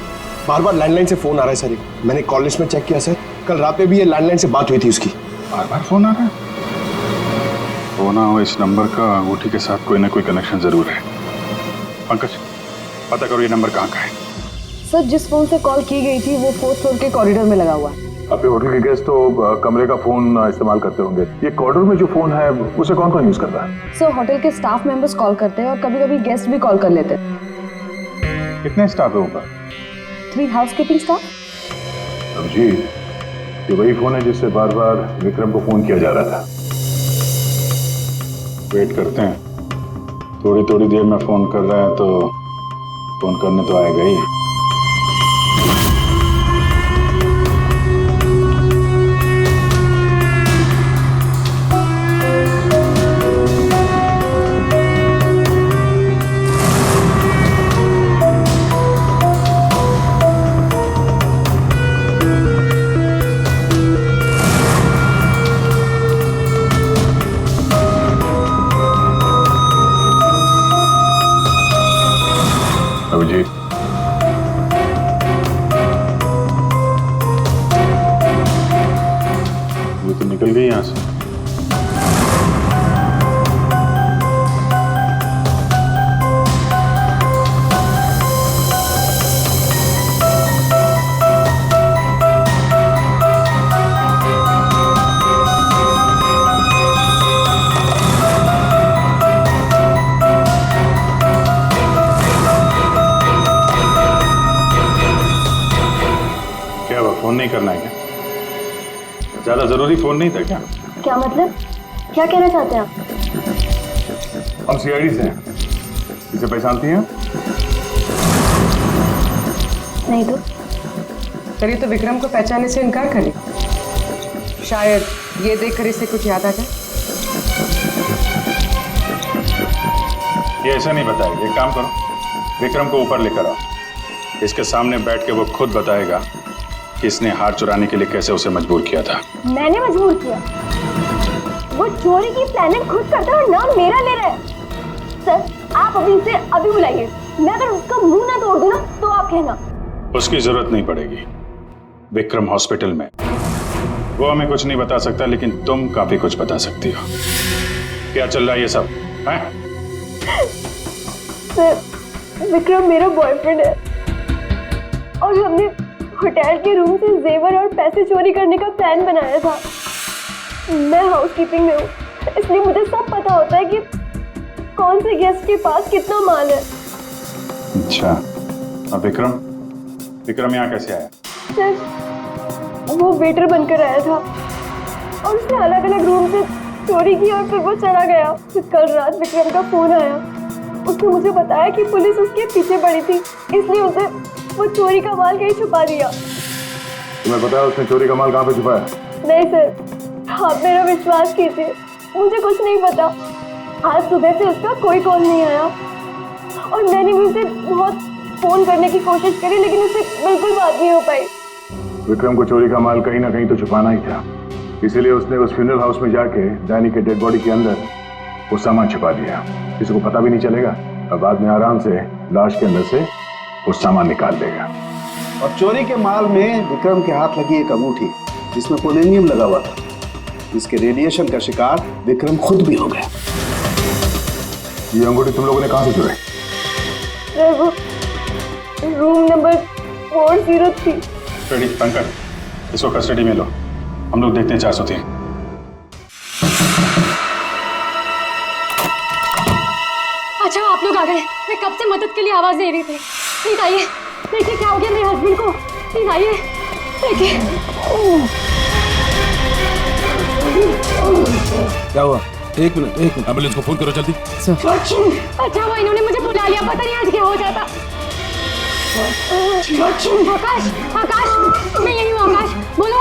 बार बार लैंडलाइन से फोन आ रहा है सर। ये मैंने कॉल लिस्ट में चेक किया सर, कल रात में भी ये लैंडलाइन से बात हुई थी उसकी। बार बार फोन आ रहा है? हो ना हो, इस नंबर का अंगूठी के साथ कोई ना कोई कनेक्शन जरूर है। पंकज, पता करो ये नंबर कहाँ का है। सर जिस फोन से कॉल की गई थी वो 4th फ्लोर के कॉरिडोर में लगा हुआ है। आपके होटल के गेस्ट तो कमरे का फोन इस्तेमाल करते होंगे। ये कॉरिडोर में जो फोन है उसे कौन कौन यूज करता है? सर होटल के स्टाफ मेंबर्स कॉल करते हैं और कभी कभी गेस्ट भी कॉल कर लेते हैं। कितने स्टाफ है ऊपर? 3 हाउसकीपिंग स्टाफ। जी, ये वही फोन है जिससे बार बार विक्रम को फोन किया जा रहा था। वेट करते हैं, थोड़ी थोड़ी देर में फोन कर रहे हैं तो फोन करने तो आएगा ही। अभिजीत, वो तो निकल गई यहाँ से। फोन नहीं करना है क्या? ज्यादा जरूरी फोन नहीं था क्या? क्या मतलब? क्या कहना चाहते हैं आप? हम सीआईडी से हैं। इसे पहचानती हैं? नहीं तो। सर ये तो विक्रम को पहचानने से इनकार करे। शायद ये देखकर इसे कुछ याद आ जाए। ये ऐसा नहीं बताएगा। एक काम करो, विक्रम को ऊपर लेकर आओ, इसके सामने बैठ के वो खुद बताएगा कि इसने हार चुराने के लिए कैसे उसे मजबूर किया था। मैंने मजबूर किया? वो चोरी की प्लानिंग खुद करता है और नाम मेरा ले रहा है। सर आप अभी इसे अभी बुलाइए, मैं अगर उसका मुंह ना तोड़ दूं ना तो आप कहना। उसकी जरूरत नहीं पड़ेगी, विक्रम हॉस्पिटल में, वो हमें कुछ नहीं बता सकता, लेकिन तुम काफी कुछ बता सकती हो। क्या चल रहा है ये सब है? सर विक्रम मेरा बॉयफ्रेंड है और हमने होटल के रूम से जेवर और पैसे चोरी करने का प्लान बनाया था। मैं हाउसकीपिंग में हूँ, इसलिए मुझे सब पता होता है कि कौन से गेस्ट के पास कितना माल है। अच्छा, अब विक्रम यहाँ कैसे आया? सर वो वेटर बनकर आया था और उसने अलग अलग रूम से चोरी की और फिर वो चला गया। फिर कल रात विक्रम का फोन आया, उसने मुझे बताया कि पुलिस उसके पीछे पड़ी थी, इसलिए उसे वो चोरी का माल कहीं छुपा दिया। तुम्हें पता है उसने चोरी का माल कहाँ पे छुपाया? नहीं सर, आप मेरा विश्वास कीजिए, मुझे कुछ नहीं पता। आज सुबह से उसका कोई कॉल नहीं आया और मैंने भी उसे बहुत फोन करने की कोशिश करी, लेकिन उससे बिल्कुल बात नहीं हो पाई। विक्रम को चोरी का माल कहीं ना कहीं तो छुपाना ही था, इसीलिए उसने उस फ्यूनरल हाउस में जाके डैनी के डेड बॉडी के अंदर वो सामान छुपा दिया। किसी को पता भी नहीं चलेगा और बाद में आराम से लाश के अंदर से वो सामान निकाल देगा। और चोरी के माल में विक्रम के हाथ लगी एक अंगूठी जिसमें पोलोनियम लगा हुआ था, इसके रेडिएशन का शिकार विक्रम खुद भी हो गया। ये अंगूठी तुम लोगों ने कहां से चुराई? सर वो रूम नंबर 403। कस्टडी पंकज, इसको कस्टडी में लो, हम लोग देखते हैं 403। अच्छा आप लोग आ गए, मैं कब से मदद के लिए आवाज दे रही थी। प्लीज आइए, देखिए क्या हो गया मेरे हस्बैंड को। प्लीज आइए देखिए। क्या हुआ? एक मिनट एम्बुलेंस को फोन करो जल्दी। अच्छा हुआ इन्होंने मुझे बुला लिया, पता नहीं आज क्या हो जाता। आकाश, आकाश मैं यही हूँ। आकाश बोलो।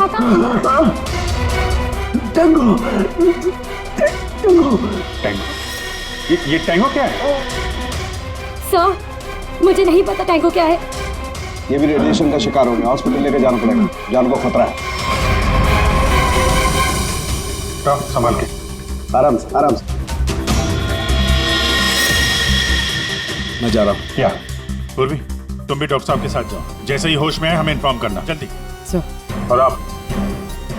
आकाश। टैंगो, ये टैंगो क्या है? सर मुझे नहीं पता टैंगो क्या है। ये भी रेडिएशन का शिकार हो गया, हॉस्पिटल लेकर जाना पड़ेगा, जान को खतरा है। संभाल के, आराम से आराम से। मैं जा रहा हूँ। क्या पूर्वी, तुम भी डॉक्टर साहब के साथ जाओ, जैसे ही होश में आए हमें इन्फॉर्म करना जल्दी। और आप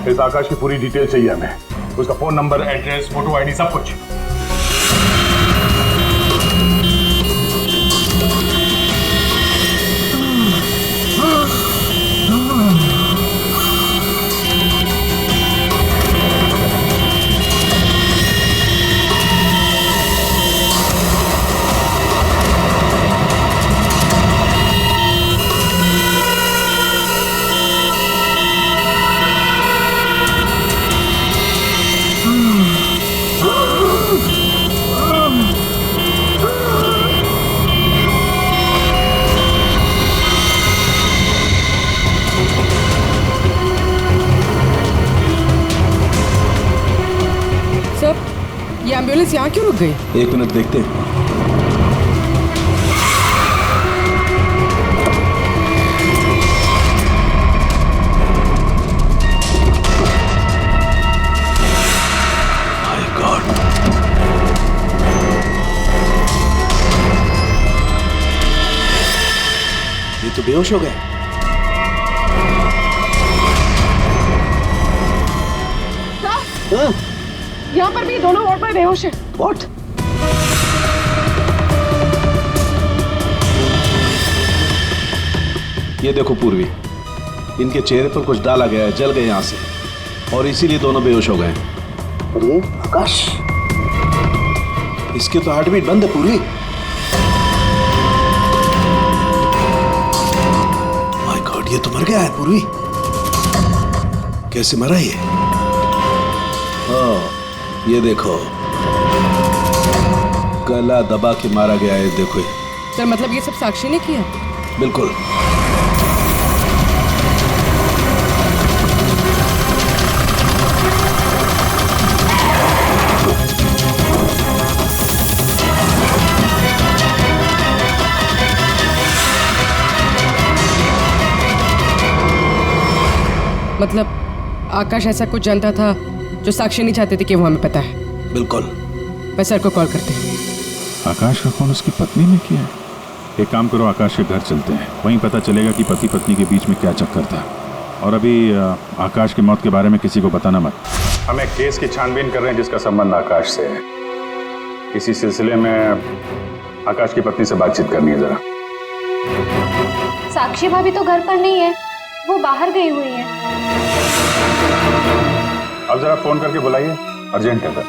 इस आकाश की पूरी डिटेल चाहिए हमें, उसका phone number, address, photo, ID, सब कुछ। ये एम्बुलेंस यहाँ क्यों रुक गई? एक मिनट देखते हैं। माय गॉड, ये तो बेहोश हो गए। यहाँ पर भी दोनों वार्ड में बेहोश है। What? ये देखो पूर्वी, इनके चेहरे पर कुछ डाला गया है, जल गए यहां से, और इसीलिए दोनों बेहोश हो गए। और ये आकाश, इसके तो हार्ट बीट बंद है पूर्वी। माय गॉड, ये तो मर गया है पूर्वी। कैसे मरा ये? ये देखो, गला दबा के मारा गया है। देखो सर, मतलब ये सब साक्षी ने किया? बिल्कुल। मतलब आकाश ऐसा कुछ जानता था जो साक्षी नहीं चाहते थे कि वो हमें पता है? बिल्कुल। मैं सर को कॉल करते हैं। आकाश का फोन उसकी पत्नी ने किया है। एक काम करो, आकाश के घर चलते हैं, वहीं पता चलेगा कि पति पत्नी के बीच में क्या चक्कर था। और अभी आकाश की मौत के बारे में किसी को बताना मत। हम एक केस की छानबीन कर रहे हैं जिसका संबंध आकाश से है। इसी सिलसिले में आकाश की पत्नी से बातचीत करनी है जरा। साक्षी भाभी तो घर पर नहीं है, वो बाहर गई हुई है। अब जरा फोन करके बुलाइए, अर्जेंट है सर।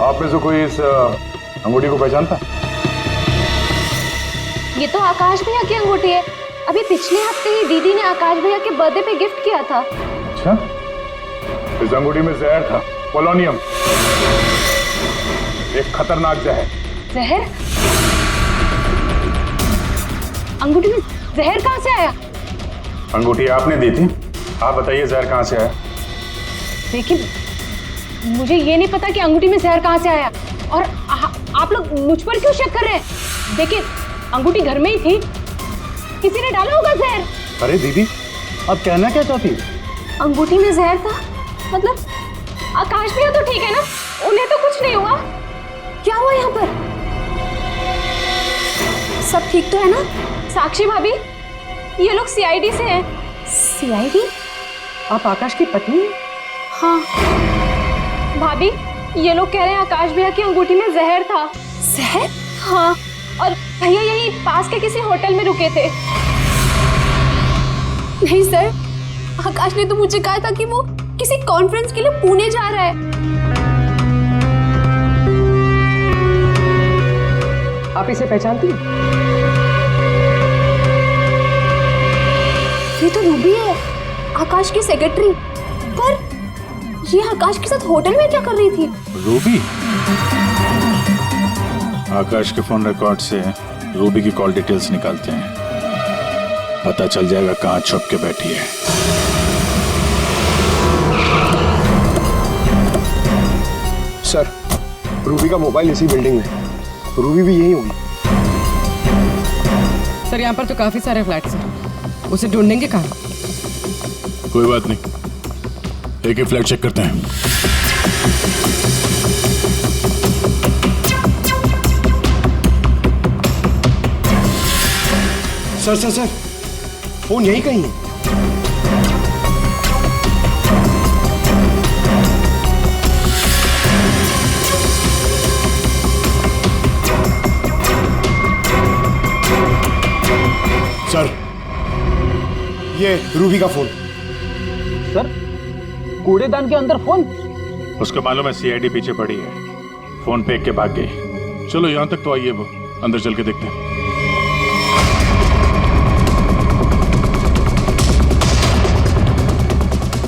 आप में से कोई इस अंगूठी को पहचानता? ये तो आकाश भैया की अंगूठी है। अभी पिछले हफ्ते ही दीदी ने आकाश भैया के बर्थडे पे गिफ्ट किया था। अच्छा, इस अंगूठी में जहर था, पोलोनियम, एक खतरनाक जहर। जहर? अंगूठी में जहर कहाँ से आया? अंगूठी आपने दी थी, आप बताइए जहर कहाँ से आया? देखिए, मुझे ये नहीं पता कि अंगूठी में जहर कहाँ से आया, और आप लोग मुझ पर क्यों शक कर रहे हैं? देखिए, अंगूठी घर में ही थी, किसी ने डाला होगा जहर। अरे दीदी, अब कहना क्या चाहती है? अंगूठी में जहर था मतलब आकाश भैया तो ठीक है ना, उन्हें तो कुछ नहीं हुआ? क्या हुआ यहाँ पर? सब ठीक तो है ना? साक्षी भाभी, ये लोग सीआईडी से हैं। सीआईडी? आप आकाश की पत्नी हैं? हाँ भाभी, ये लोग कह रहे हैं आकाश भैया की अंगूठी में जहर था। जहर? हाँ, और भैया यही पास के किसी होटल में रुके थे। नहीं सर, आकाश ने तो मुझे कहा था कि वो किसी कॉन्फ्रेंस के लिए पुणे जा रहा है। आप इसे पहचानती हैं? ये तो रूबी है, आकाश की सेक्रेटरी। पर ये आकाश के साथ होटल में क्या कर रही थी? रूबी? आकाश के फोन रिकॉर्ड से रूबी की कॉल डिटेल्स निकालते हैं, पता चल जाएगा कहाँ छुप के बैठी है। सर, रूबी का मोबाइल इसी बिल्डिंग में, रूबी भी यही होगी। सर, यहाँ पर तो काफी सारे फ्लैट्स हैं, उसे ढूंढेंगे कहाँ? कोई बात नहीं, एक ही फ्लैट चेक करते हैं। सर सर सर, फोन यही कहीं है। सर, ये रूबी का फोन। सर, कूड़ेदान के अंदर फोन? उसको मालूम है सीआईडी पीछे पड़ी है, फोन फेंक के भाग गई। चलो यहां तक तो आइए, वो अंदर चल के देखते हैं।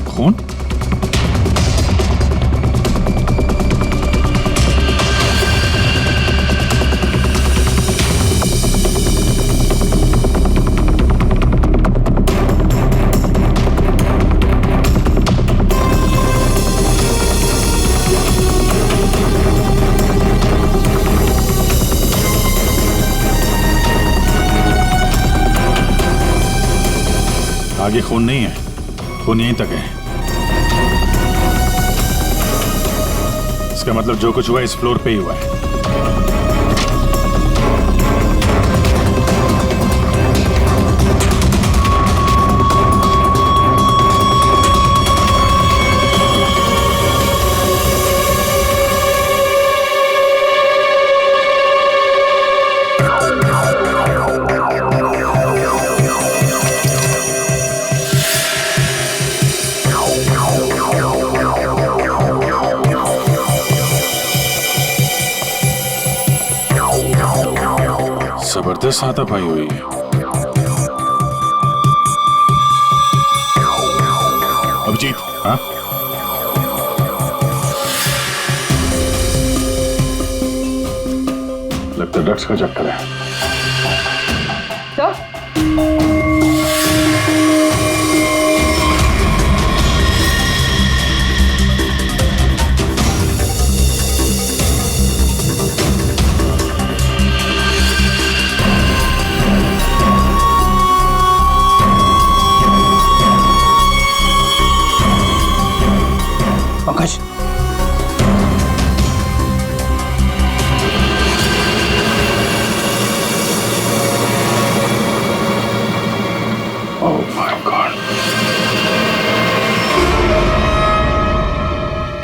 खून? आगे खून नहीं है, खून यहीं तक है। इसका मतलब जो कुछ हुआ इस फ्लोर पे ही हुआ है। जबरदस्त हाथापाई हुई है। अभिजीत, हाँ? लगता ड्रग्स का चक्कर है। सर,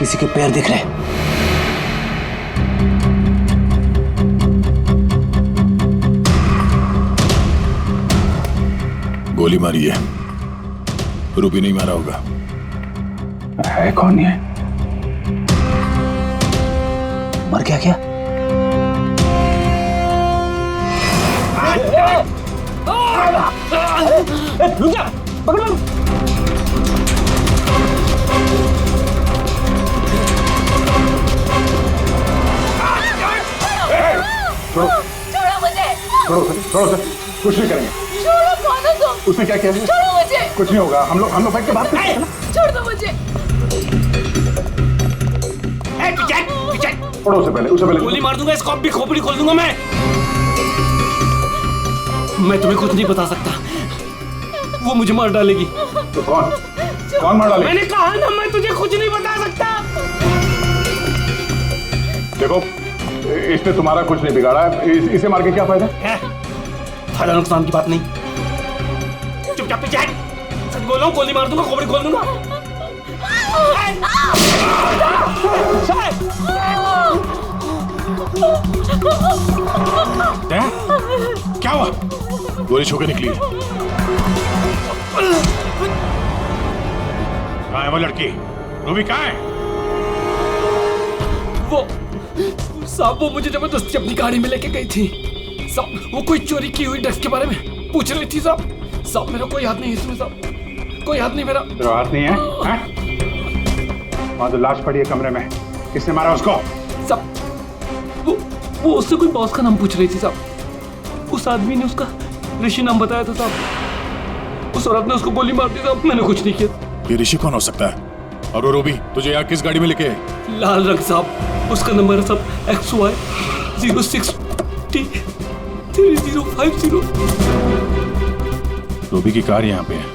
किसी के पैर दिख रहे हैं। गोली मारी है, रूबी नहीं मारा होगा। है कौन ये? मर गया क्या? रुक जा, पकड़ लो। छोड़ो मुझे। छोड़ो सर, कुछ नहीं करेंगे। छोड़ो, कौन हो तुम? उसने क्या किया? छोड़ो मुझे। कुछ नहीं होगा, हम लोग बैठ के बात करते हैं ना। छोड़ दो मुझे। छोड़ो उसे पहले गोली मार दूंगा, इसको अब भी खोपड़ी खोल दूंगा मैं तुम्हें कुछ नहीं बता सकता, वो मुझे मार डालेगी। तो कौन मार डालेगी? मैंने कहा ना, मैं तुझे कुछ नहीं बता सकता। देखो, इसने तुम्हारा कुछ नहीं बिगाड़ा, इसे मार के क्या फायदा? फायदा नुकसान की बात नहीं, चुपचाप पीछे हट। सच बोल रहा हूँ, गोली मार दूंगा, खोपड़ी खोल दूंगा। क्या हुआ? गोली छू के निकली है। कहाँ है वो लड़की? रूबी कहाँ है? वो मुझे जबरदस्ती अपनी गाड़ी में लेके गई थी साहब। वो कोई चोरी की हुई ड्रग्स के बारे में पूछ रही थी साहब। मेरा कोई हाथ नहीं है इसमें साहब, कोई हाथ नहीं मेरा। तेरा हाथ नहीं है? वहाँ तो लाश पड़ी है कमरे में, किसने मारा उसको? साहब वो उससे कोई बॉस का नाम पूछ रही थी साहब। उस आदमी ने उसका ऋषि नाम बताया था साहब। उस औरत ने उसको गोली मार दी साहब, मैंने कुछ नहीं किया। ये ऋषि कौन हो सकता है? और वो रूबी तुझे यहाँ किस गाड़ी में लेके? लाल रंग साहब, उसका नंबर है साहब XY 06T 3050। रूबी की कार यहाँ पे है,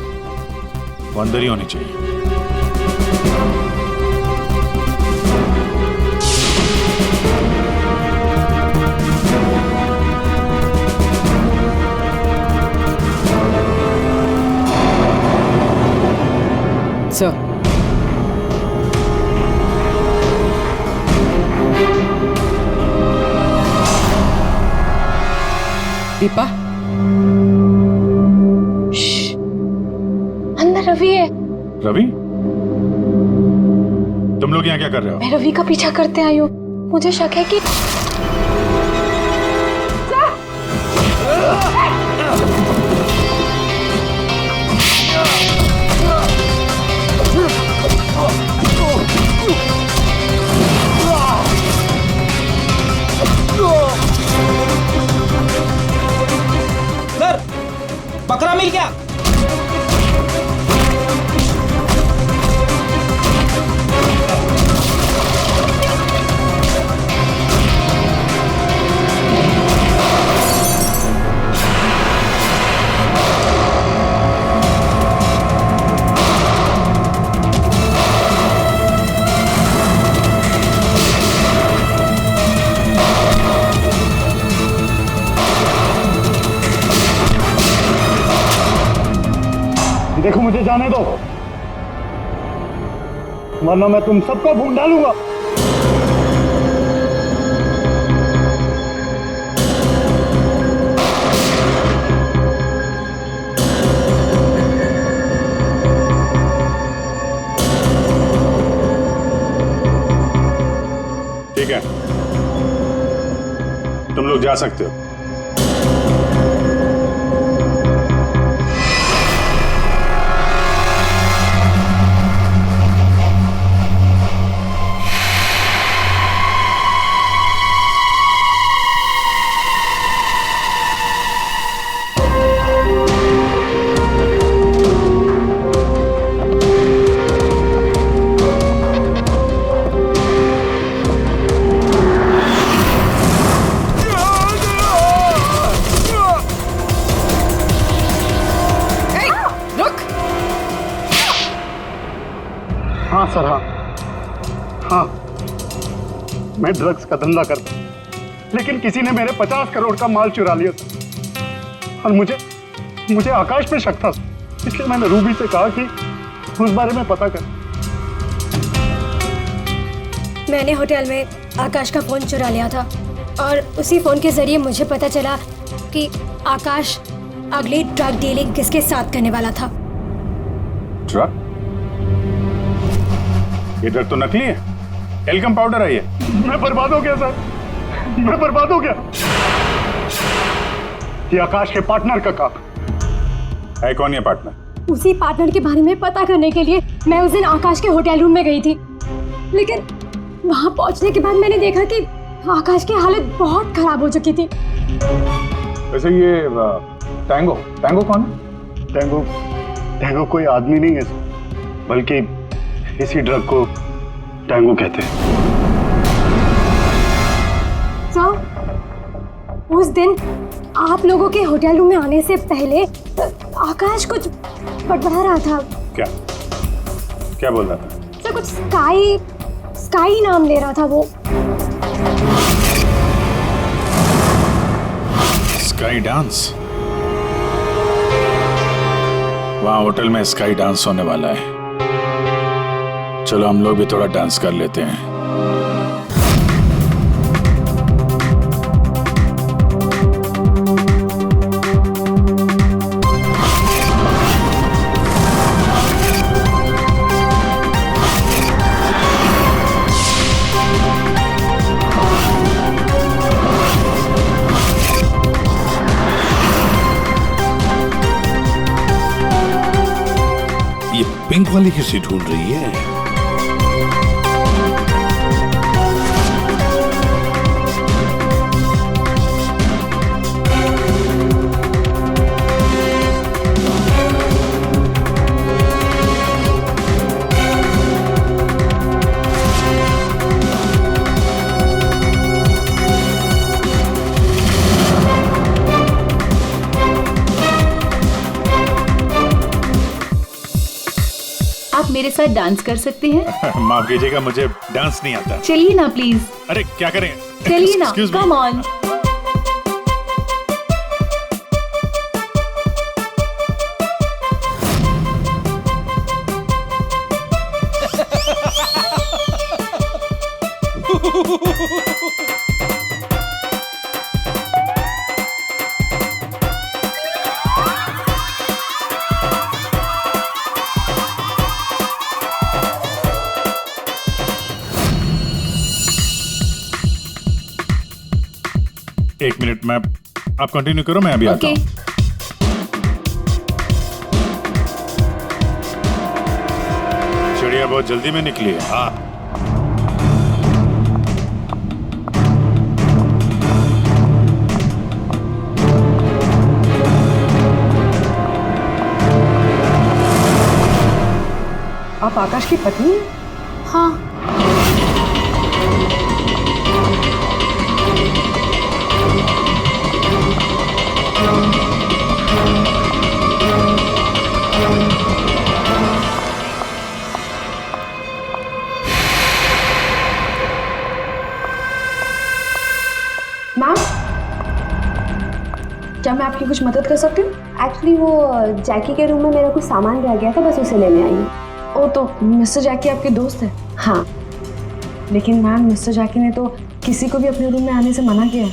वो अंदर ही होनी चाहिए। सर, दीपा, अंदर रवि है। रवि, तुम लोग यहाँ क्या कर रहे हो? मैं रवि का पीछा करते आई हूँ, मुझे शक है कि सर, बकरा मिल गया। देखो, मुझे जाने दो, वरना मैं तुम सबको भून डालूंगा। ठीक है, तुम लोग जा सकते हो। हाँ सर, हाँ, मैं ड्रग्स का धंधा करता हूँ, लेकिन किसी ने मेरे 50 करोड़ का माल चुरा लिया सर। और मुझे आकाश पे शक था, इसलिए मैंने रूबी से कहा कि उस बारे में पता कर। मैंने होटल में आकाश का फ़ोन चुरा लिया था और उसी फ़ोन के ज़रिए मुझे पता चला कि आकाश अगली ड्रग डीलिंग किसके साथ करने वाला था। ड्रग? ये ड्रग तो नकली है, टेलकम पाउडर है ये। मैं बर्बाद हो गया सर, मैं बर्बाद हो गया। ये आकाश के पार्टनर का काम है। कौन ये पार्टनर? उसी पार्टनर के बारे में पता करने के लिए मैं उस दिन आकाश के होटल रूम में गई थी, लेकिन वहां पहुंचने के बाद मैंने देखा कि आकाश की हालत बहुत खराब हो चुकी थी। वैसे ये टैंगो टैंगो कौन है? टैंगो टैंगो कोई आदमी नहीं है बल्कि इसी ड्रग को टैंगो कहते हैं। सर, उस दिन आप लोगों के होटल रूम में आने से पहले आकाश कुछ बड़बड़ा रहा था। क्या क्या बोल रहा था? सर, कुछ स्काई नाम ले रहा था वो। Sky dance? वहां होटल में स्काई डांस होने वाला है। चलो हम लोग भी थोड़ा डांस कर लेते हैं। ये पिंक वाली किसी ढूंढ रही है? आप मेरे साथ डांस कर सकते हैं? माफ कीजिएगा, मुझे डांस नहीं आता। चलिए ना प्लीज। अरे क्या करें? चलिए ना, Excuse me. Come on. एक मिनट, मैं आप कंटिन्यू करो, मैं अभी आता हूँ। चिड़िया बहुत जल्दी में निकली है। हाँ, आप आकाश की पत्नी हैं? हाँ। मैम, क्या मैं आपकी कुछ मदद कर सकती हूँ? एक्चुअली वो जैकी के रूम में मेरा कुछ सामान रह गया था, बस उसे लेने आई हूँ। ओ, तो मिस्टर जैकी आपके दोस्त है? हाँ। लेकिन मैम, मिस्टर जैकी ने तो किसी को भी अपने रूम में आने से मना किया।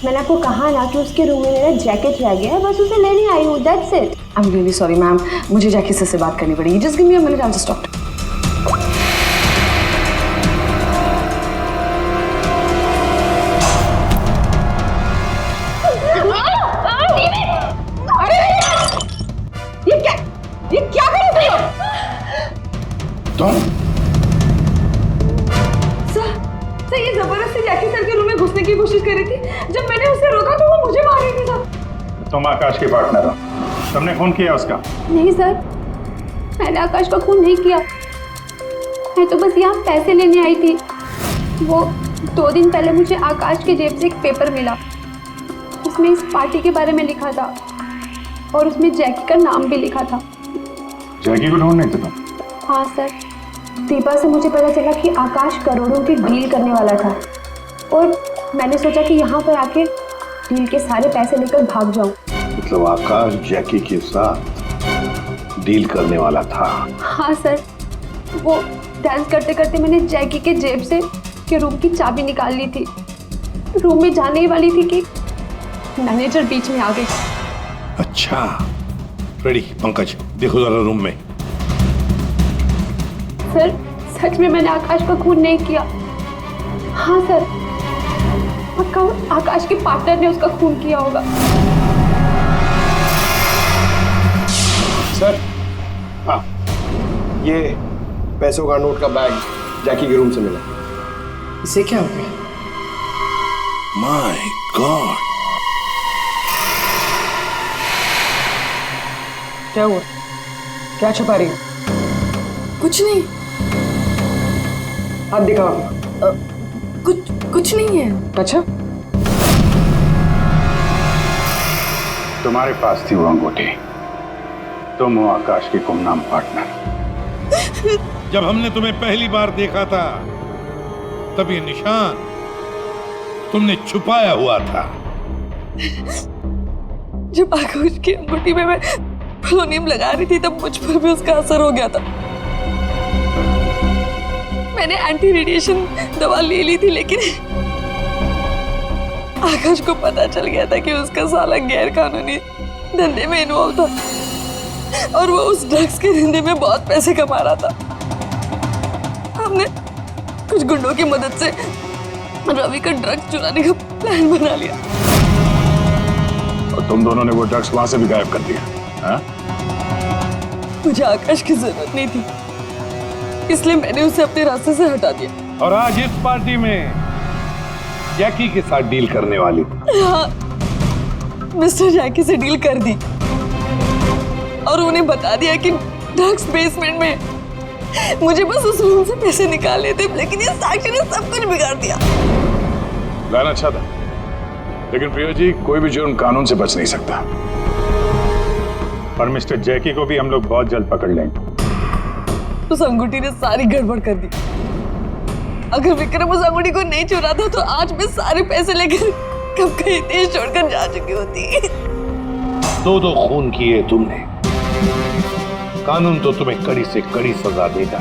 मैंने आपको कहा ना कि उसके रूम में मेरा जैकेट रह गया है, बस उसे लेने आई हूँ, that's it. I am really sorry ma'am, मुझे जैकी से बात करनी पड़ेगी। Just give me a minute, I will just talk. ये क्या कर रहे हो तुम? सर, ये जबरदस्ती जैकी सर के रूम में घुसने की कोशिश कर रही थी। जब मैंने उसे रोका तो वो मुझे मार रही थी सर। तुम आकाश के पार्टनर हो, तुमने खून किया उसका? नहीं सर, मैंने आकाश का खून नहीं किया। मैं तो बस यहाँ पैसे लेने आई थी। वो 2 दिन पहले मुझे आकाश के जेब से एक पेपर मिला, उसमें इस पार्टी के बारे में लिखा था और उसमें जैकी का नाम भी लिखा था। जैकी को ढूंढ नहीं थे तुम? हाँ सर, दीपा से मुझे पता चला कि आकाश करोड़ों की डील करने वाला था और मैंने सोचा कि यहाँ पर आके डील के सारे पैसे लेकर भाग जाऊं। मतलब आकाश जैकी के साथ डील करने वाला था? हाँ सर, वो डांस करते करते मैंने जैकी के जेब से के रूम की चाबी निकाल ली थी। रूम में जाने ही वाली थी कि मैनेजर बीच में आ गई। अच्छा, रेडी पंकज, देखो जरा रूम में। सर सच में मैंने आकाश का खून नहीं किया। हाँ सर, पक्का आकाश के पार्टनर ने उसका खून किया होगा। सर, हाँ, ये पैसों का नोट का बैग जैकी के रूम से मिला। इसे क्या हो गया? माय गॉड, क्या हुआ? क्या छुपा रही हो? कुछ नहीं। हाथ दिखाओ। कुछ नहीं है। अच्छा, तुम्हारे पास थी वो अंगूठी, तुम हो आकाश की गुमनाम पार्टनर। जब हमने तुम्हें पहली बार देखा था तब ये निशान तुमने छुपाया हुआ था। जब आकाश की अंगूठी में मैं पोलोनियम लगा रही थी तब मुझ पर भी उसका असर हो गया था। मैंने एंटी रेडिएशन दवा ले ली थी, लेकिन आकाश को पता चल गया था कि उसका साला गैर कानूनी धंधे में इन्वॉल्व था और वो उस ड्रग्स के धंधे में बहुत पैसे कमा रहा था। हमने कुछ गुंडों की मदद से रवि का ड्रग्स चुराने का प्लान बना लिया। और तुम दोनों ने वो ड्रग्स वहां से भी गायब कर दिया, हाँ? मुझे आकाश की जरूरत नहीं थी, इसलिए मैंने उसे अपने रास्ते से हटा दिया। और आज इस पार्टी में जैकी के साथ डील करने वाली थी। हाँ, मिस्टर जैकी से डील कर दी और उन्हें बता दिया कि ड्रग्स बेसमेंट में। मुझे बस उस रूम से पैसे निकालने थे, लेकिन ये साक्षी ने सब कुछ बिगाड़ दिया। प्लान अच्छा था, लेकिन प्रिया जी, कोई भी जुर्म कानून से बच नहीं सकता। और मिस्टर जैकी को भी हम लोग बहुत जल्द पकड़ लेंगे। उस अंगूठी ने सारी गड़बड़ कर दी। अगर विक्रम उस अंगूठी को नहीं चुराता तो आज मैं सारे पैसे लेकर कब कहीं देश छोड़कर जा चुकी होती। दो खून किए तुमने, कानून तो तुम्हें कड़ी से कड़ी सजा देगा।